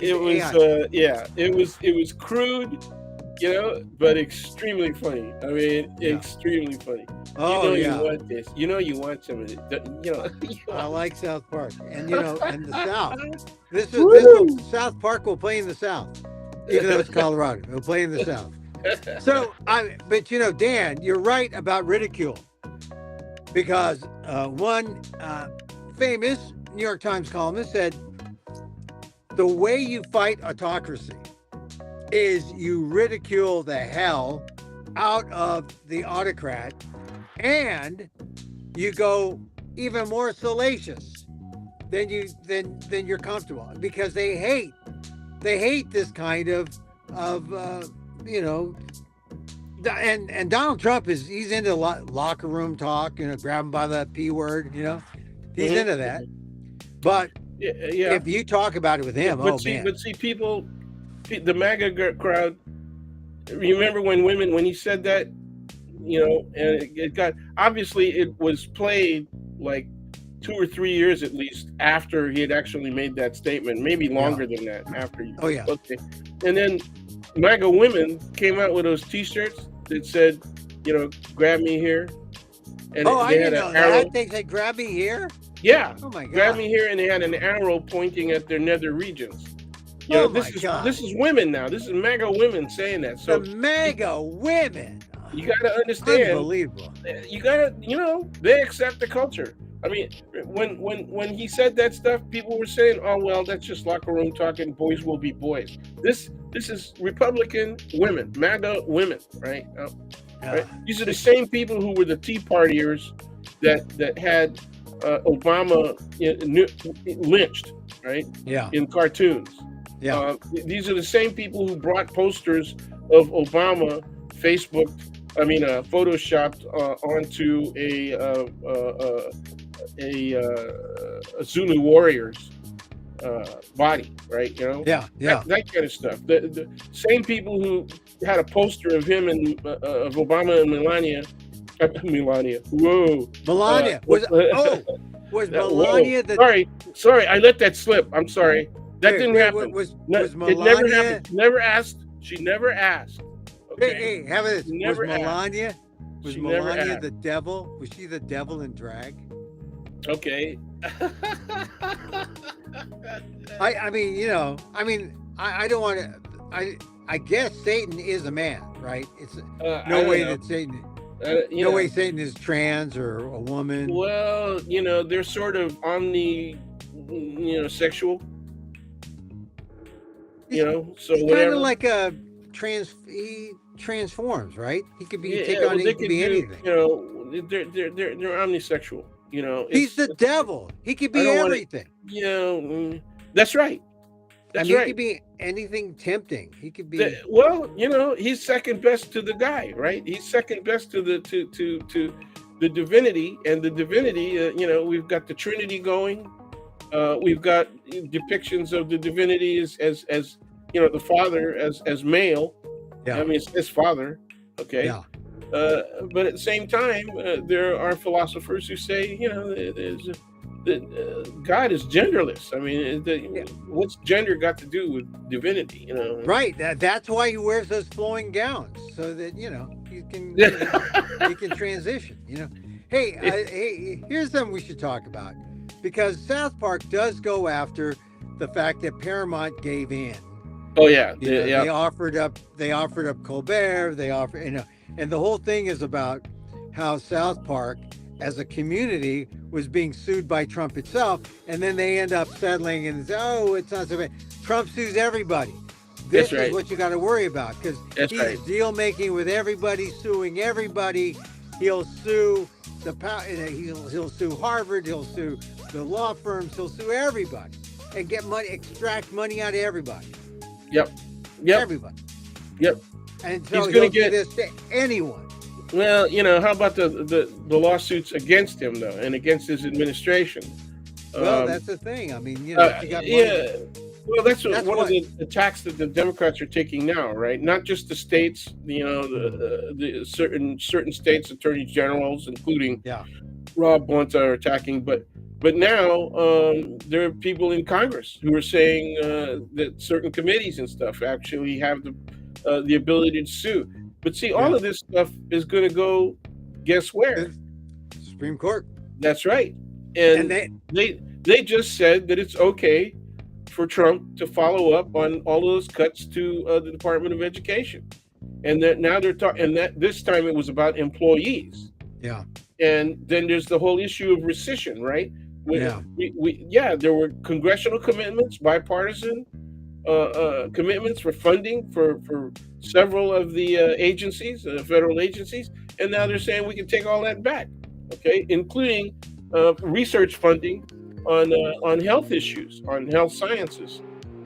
crude, but extremely funny. I mean, extremely funny. Oh, you want this. You want some of it. I like South Park, and and the South. This South Park will play in the South, even though it's Colorado. It'll play in the South. So but Dan, you're right about ridicule, because one famous New York Times columnist said, "The way you fight autocracy is you ridicule the hell out of the autocrat, and you go even more salacious than you're comfortable, because they hate this kind of and Donald Trump he's into locker room talk, grab him by the P word, he's into that. But if you talk about it with him, but see, people, the MAGA crowd. Remember when he said that, and it got, obviously it was played like 2 or 3 years at least after he had actually made that statement, maybe longer than that after. Oh yeah. Okay. And then MAGA women came out with those T-shirts that said, "Grab me here." And I didn't know that. They said, "Grab me here." Yeah. Oh my God. Grab me here, and they had an arrow pointing at their nether regions. This is women now. This is MAGA women saying that. So the MAGA women. You got to understand. Unbelievable. You got to, they accept the culture. I mean, when he said that stuff, people were saying, "Oh well, that's just locker room talking. Boys will be boys." This is Republican women, MAGA women, right? Right? These are the same people who were the Tea Partiers that had Obama lynched, right? Yeah. In cartoons. Yeah. These are the same people who brought posters of Obama photoshopped onto a Zulu warrior's body, right? Yeah. That kind of stuff. The same people who had a poster of him and of Obama and Melania. Whoa. Melania was Melania the? Sorry, I let that slip. I'm sorry. That didn't happen. Was Melania? It never happened. Never asked. She never asked. Okay? Hey, have it. Was Melania? Asked. Was Melania the devil? Was she the devil in drag? Okay. I don't want to. I guess Satan is a man, right? It's I no don't way know. that Satan, You no know, way Satan is trans or a woman. well, they're sort of sexual. He's So he's kind of whatever. like a He transforms, right? He could be take Yeah, on. well, He they could could be do. anything. They're omnisexual. He's the devil. He could I be don't want to. everything. That's right. I That's mean, he right. could be anything tempting. He could be. Well, he's second best to the guy, right? He's second best to to the divinity, and the divinity. We've got the Trinity going. We've got depictions of the divinity as the Father as male. Yeah. I mean, it's his Father. Okay. Yeah. But at the same time, there are philosophers who say, God is genderless. I mean, what's gender got to do with divinity? Right. That's why he wears those flowing gowns, so that he can he can transition. Hey, here's something we should talk about, because South Park does go after the fact that Paramount gave in. Oh yeah, They offered up Colbert. They offered, and the whole thing is about how South Park, as a community, was being sued by Trump itself, and then they end up settling and say, "Oh, it's not so bad." Trump sues everybody. This is what you got to worry about, because he's deal making with everybody, suing everybody. He'll sue he'll sue Harvard. He'll sue the law firms. He'll sue everybody and get money, extract money out of everybody. Yep. Everybody. Yep. And so he's going to do this to anyone. Well, how about the lawsuits against him, though, and against his administration? Well, that's the thing. I mean, you got money. Yeah. Well, that's one of the attacks that the Democrats are taking now, right? Not just the states, the certain states' attorney generals, including Rob Bonta, are attacking, but now there are people in Congress who are saying that certain committees and stuff actually have the ability to sue. But see, all of this stuff is going to go, guess where? Supreme Court. That's right. And they just said that it's okay for Trump to follow up on all of those cuts to the Department of Education, and that now they're talking, and that this time it was about employees. Yeah. And then there's the whole issue of rescission, right? There were congressional commitments, bipartisan commitments for funding for several of the agencies, federal agencies, and now they're saying we can take all that back, okay, including research funding on health issues, on health sciences,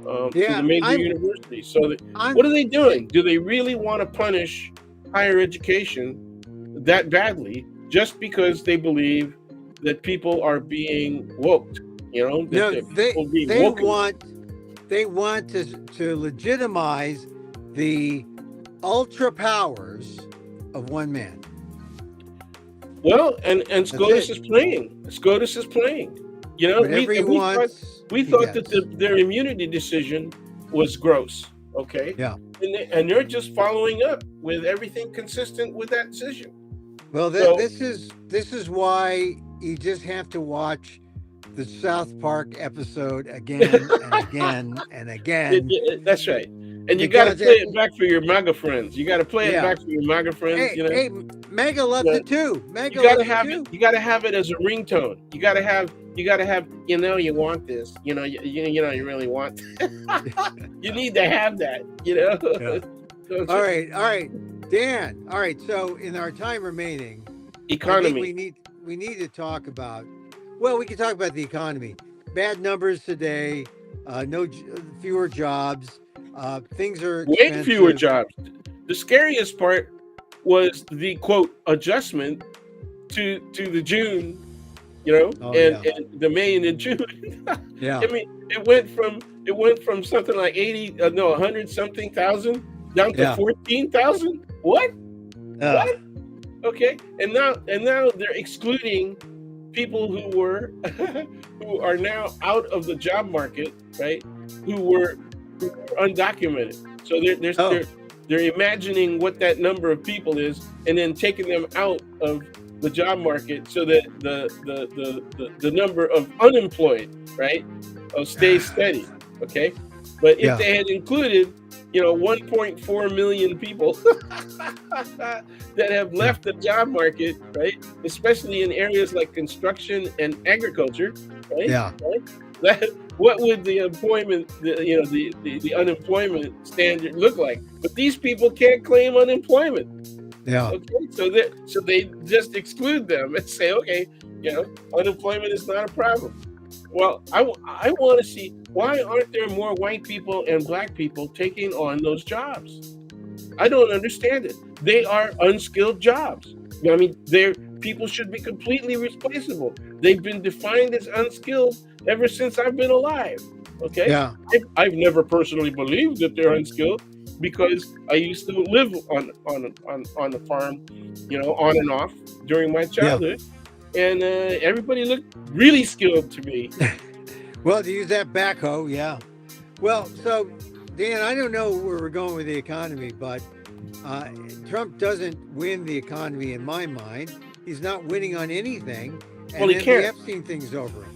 to the major universities. So what are they doing? Do they really want to punish higher education that badly just because they believe that people are being woked? They want to legitimize the ultra powers of one man. Well, and SCOTUS is playing. SCOTUS is playing. We thought that their immunity decision was gross. Okay. Yeah. And they're just following up with everything consistent with that decision. Well, this is why you just have to watch the South Park episode again and again and again. That's right. And you got to play it back for your MAGA friends. You got to play it back for your MAGA friends. Hey, MAGA loves it too. You got to have it. You got to have it as a ringtone. You got to have. You want this. You really want. You need to have that. Yeah. All right, Dan. All right. So in our time remaining, economy. We need to talk about. Well, we can talk about the economy. Bad numbers today. Fewer jobs. Things are expensive. Way fewer jobs. The scariest part was the quote adjustment to the June, and the May and the June. Yeah. I mean, it went from something like 100 something thousand down to 14,000. What? What? Okay. And now they're excluding people who are now out of the job market, right? Who were undocumented. So they're imagining what that number of people is, and then taking them out of the job market so that the number of unemployed, right, stays steady. Okay, but if they had included 1.4 million people that have left the job market, right? Especially in areas like construction and agriculture, right? Yeah. Right? What would the the unemployment standard look like? But these people can't claim unemployment. Yeah. Okay, so they just exclude them and say, okay, unemployment is not a problem. Well, I want to see, why aren't there more white people and black people taking on those jobs? I don't understand it. They are unskilled jobs. I mean, people should be completely replaceable. They've been defined as unskilled ever since I've been alive. Okay. Yeah. I've never personally believed that they're unskilled, because I used to live on the farm, on and off during my childhood, and everybody looked really skilled to me. Well, to use that backhoe, yeah. Well, so Dan, I don't know where we're going with the economy, but Trump doesn't win the economy in my mind. He's not winning on anything, and Well, he then can't. the Epstein thing's over him.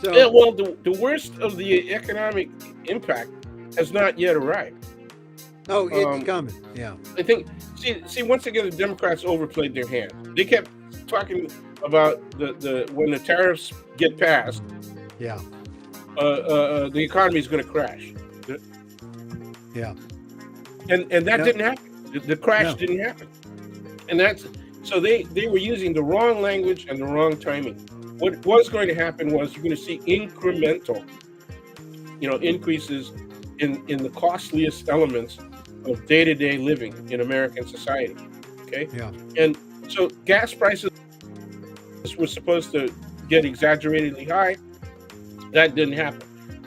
So, Yeah, well, the worst of the economic impact has not yet arrived. oh, it's coming. Yeah. I think, see, once again, the Democrats overplayed their hand. They kept talking about when the tariffs get passed, Yeah. the economy is going to crash. Yeah. And that didn't happen. The crash didn't happen. And so they were using the wrong language and the wrong timing. What was going to happen was you're going to see incremental, increases in the costliest elements of day-to-day living in American society. Okay. Yeah. And so gas prices were supposed to get exaggeratedly high. That didn't happen.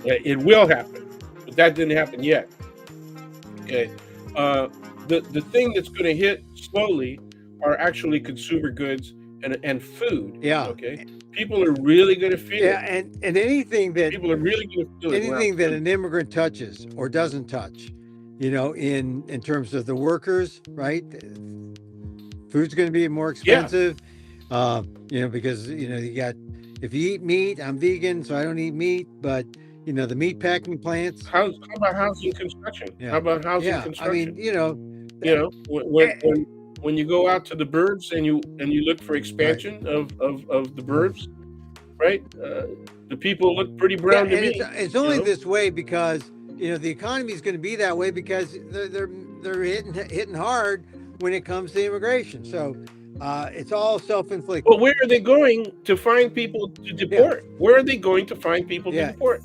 It will happen, but that didn't happen yet. Okay. The thing that's going to hit slowly are actually consumer goods and food. Yeah. Okay. People are really going to feel it. Yeah, and anything that People are really going to feel it. anything that an immigrant touches or doesn't touch, in terms of the workers, right? Food's going to be more expensive. Because you got, if you eat meat, I'm vegan, so I don't eat meat, but the meat packing plants. How about housing construction? Yeah. How about housing I construction? mean, when you go out to the burbs and you look for expansion of the burbs, right? The people look pretty brown to me. It's only this way because the economy is going to be that way because they're hitting hard when it comes to immigration. So it's all self-inflicted. But where are they going to find people to deport? Where are they going to find people to deport?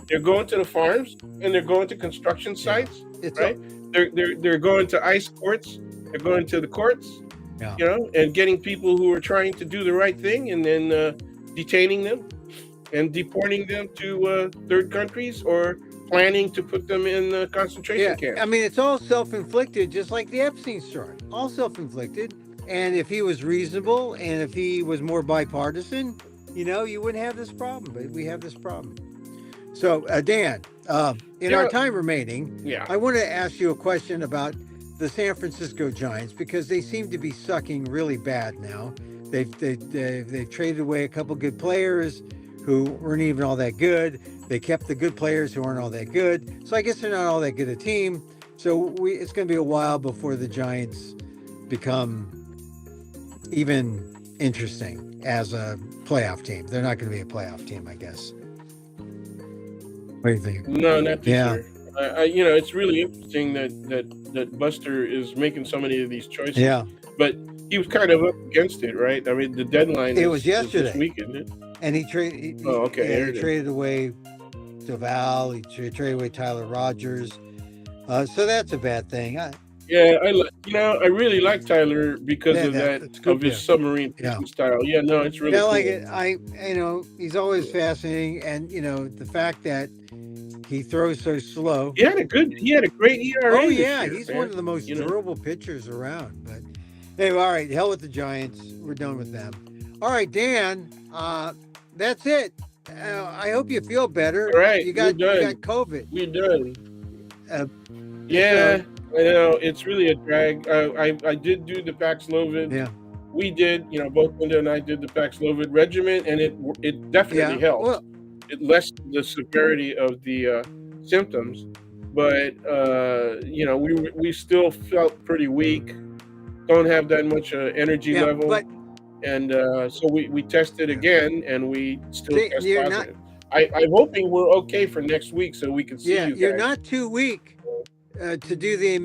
They're going to the farms and they're going to construction sites, right? They're going to ICE courts. They're going to the courts, and getting people who are trying to do the right thing, and then detaining them and deporting them to third countries, or planning to put them in concentration camps. I mean, it's all self-inflicted, just like the Epstein story. All self-inflicted. And if he was reasonable, and if he was more bipartisan, you wouldn't have this problem. But we have this problem. So, Dan, in our time remaining, I want to ask you a question about the San Francisco Giants, because they seem to be sucking really bad now. They've traded away a couple good players who weren't even all that good. They kept the good players who aren't all that good. So I guess they're not all that good a team. So it's going to be a while before the Giants become even interesting as a playoff team. They're not going to be a playoff team, I guess. What do you think? No, not this year. It's really interesting that Buster is making so many of these choices. Yeah. But he was kind of up against it, right? I mean, the deadline was yesterday. This week, isn't it? And he traded. He traded away Duval. He traded away Tyler Rogers. So that's a bad thing. I really like Tyler because of his submarine style. Yeah, no, it's really cool. Like it. He's always fascinating, and the fact that he throws so slow. He had a great ERA. Oh yeah, he's one of the most durable pitchers around. But anyway, all right, hell with the Giants. We're done with them. All right, Dan. That's it. I hope you feel better. All right, you got COVID. We're done. I know, it's really a drag. I did do the Paxlovid. Yeah. We did, both Linda and I did the Paxlovid regimen, and it definitely helped. Well, it lessened the severity of the symptoms. but we still felt pretty weak. Don't have that much energy Yeah, level, but and so we tested yeah. again, and we still See, test you're not. positive. I'm hoping we're okay for next week, so we can see Yeah, you you're guys. not too weak to do the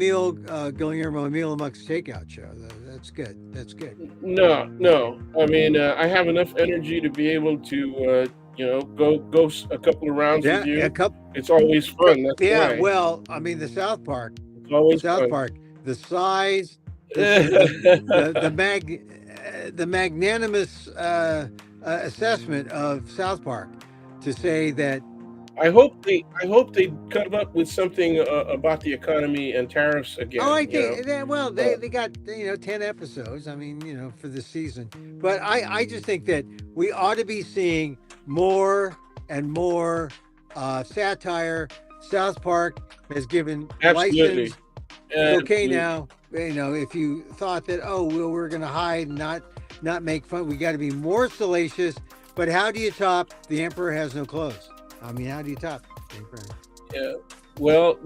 Guillermo Emil Amok's takeout show. That's good. That's good. No, no. I mean, I have enough energy to be able to, go a couple of rounds with Yeah, a you. couple. It's always fun. That's Yeah, why. well, I mean, the South Park, It's always South fun. Park, the size, the magnanimous assessment of South Park to say that. I hope they come up with something about the economy and tariffs Oh, I again. think well, Uh, they got 10 episodes. I mean, for the season, but I just think that we ought to be seeing more and more satire. South Park has given absolutely, license. It's okay absolutely. now. If you thought that, oh, well, we're going to hide and not make fun, we got to be more salacious. But how do you top The Emperor Has No Clothes? I mean, how do you top The Emperor? Yeah. Well,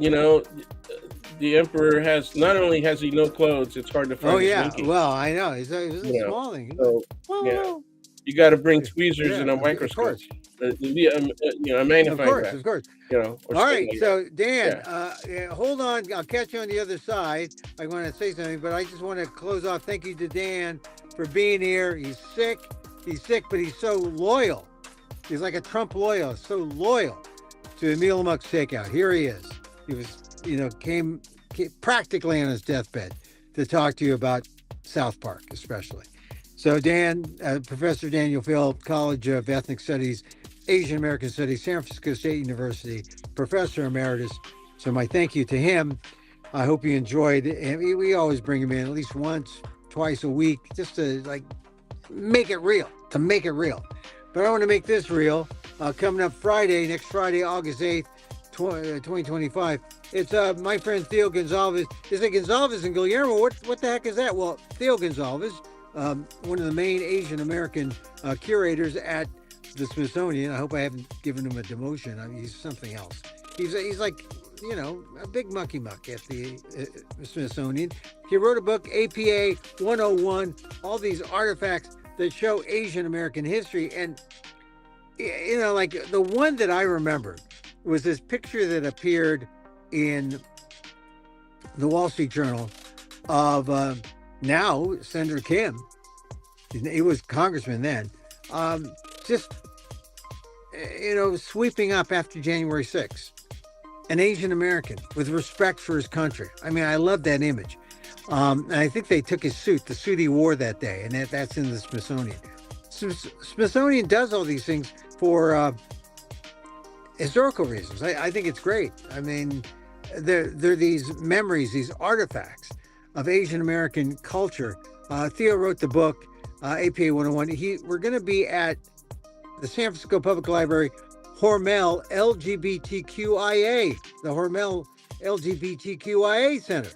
the emperor has not only has he no clothes, it's hard to Oh find his yeah, winky. well, I know it's a You know, small thing. so yeah, Whoa. you got to bring tweezers Yeah, and a of microscope, course, a magnifying glass, of course. or All something right, like that. so Dan, Yeah. yeah, hold on. I'll catch you on the other side. I want to say something, but I just want to close off. Thank you to Dan for being here. He's sick, but he's so loyal. He's like a Trump loyalist, so loyal to Emil Amok's takeout. Here he is. He was, came practically on his deathbed to talk to you about South Park, especially. So Dan, Professor Daniel Phil, College of Ethnic Studies, Asian American Studies, San Francisco State University, Professor Emeritus. So my thank you to him. I hope you enjoyed it. We always bring him in at least once, twice a week, just to make it real, But I want to make this real. Coming up next Friday, August 8th, 2025. It's my friend Theo Gonzalez. Is it Gonzalez and Guillermo? What the heck is that? Well, Theo Gonzalez, one of the main Asian American curators at the Smithsonian. I hope I haven't given him a demotion. I mean, he's something else. He's like, a big monkey muck at the Smithsonian. He wrote a book, APA 101, all these artifacts that show Asian American history. And, the one that I remember was this picture that appeared in the Wall Street Journal of now Senator Kim. He was congressman then. Just, sweeping up after January 6th. An Asian American with respect for his country. I mean, I love that image. And I think they took his suit, the suit he wore that day, and that's in the Smithsonian. Smithsonian does all these things for historical reasons. I think it's great. I mean, they're these memories, these artifacts of Asian American culture. Theo wrote the book, APA 101. We're going to be at the San Francisco Public Library, Hormel LGBTQIA, the Hormel LGBTQIA Center.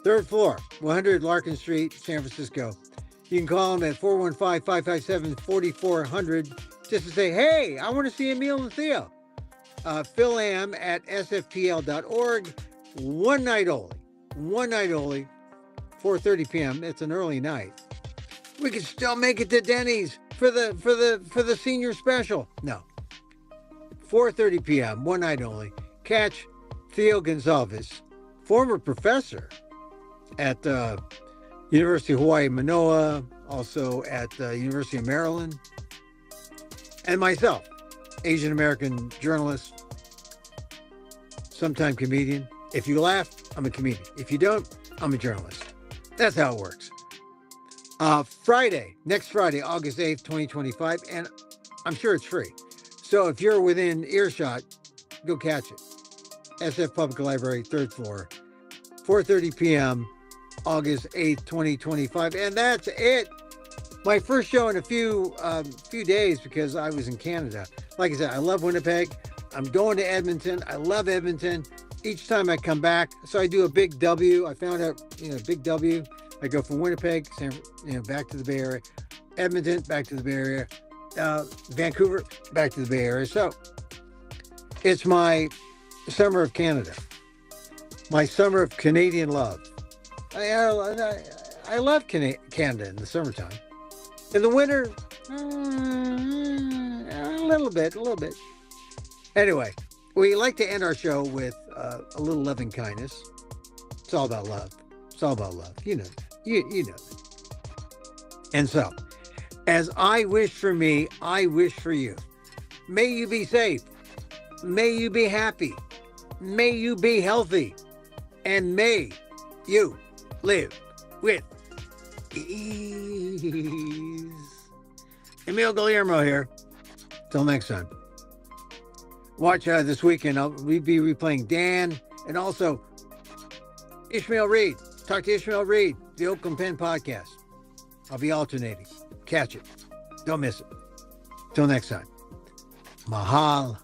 3rd floor, 100 Larkin Street, San Francisco. You can call them at 415-557-4400 just to say, hey, I want to see Emil and Theo. Phil Am at sfpl.org. One night only, 4:30 p.m. It's an early night. We can still make it to Denny's for the senior special. No. 4:30 p.m., one night only. Catch Theo Gonzalez, former professor at University of Hawaii, Manoa, also at University of Maryland, and myself, Asian American journalist, sometime comedian. If you laugh, I'm a comedian. If you don't, I'm a journalist. That's how it works. Next Friday, August 8th, 2025, and I'm sure it's free. So if you're within earshot, go catch it. SF Public Library, 3rd floor, 4:30 p.m., August 8th, 2025. And that's it. My first show in a few days because I was in Canada. Like I said, I love Winnipeg. I'm going to Edmonton. I love Edmonton. Each time I come back, so I do a big W. I found out, big W. I go from Winnipeg, back to the Bay Area, Edmonton, back to the Bay Area, Vancouver, back to the Bay Area. So it's my summer of Canada, my summer of Canadian love. I love Canada in the summertime. In the winter, a little bit. Anyway, we like to end our show with a little loving kindness. It's all about love. It's all about love. You know that. And so, as I wish for me, I wish for you. May you be safe. May you be happy. May you be healthy. And may you live with ease. Emil Guillermo here. Till next time. Watch this weekend. We'll be replaying Dan and also Ishmael Reed. Talk to Ishmael Reed, the Oakland Pen podcast. I'll be alternating. Catch it. Don't miss it. Till next time. Mahal.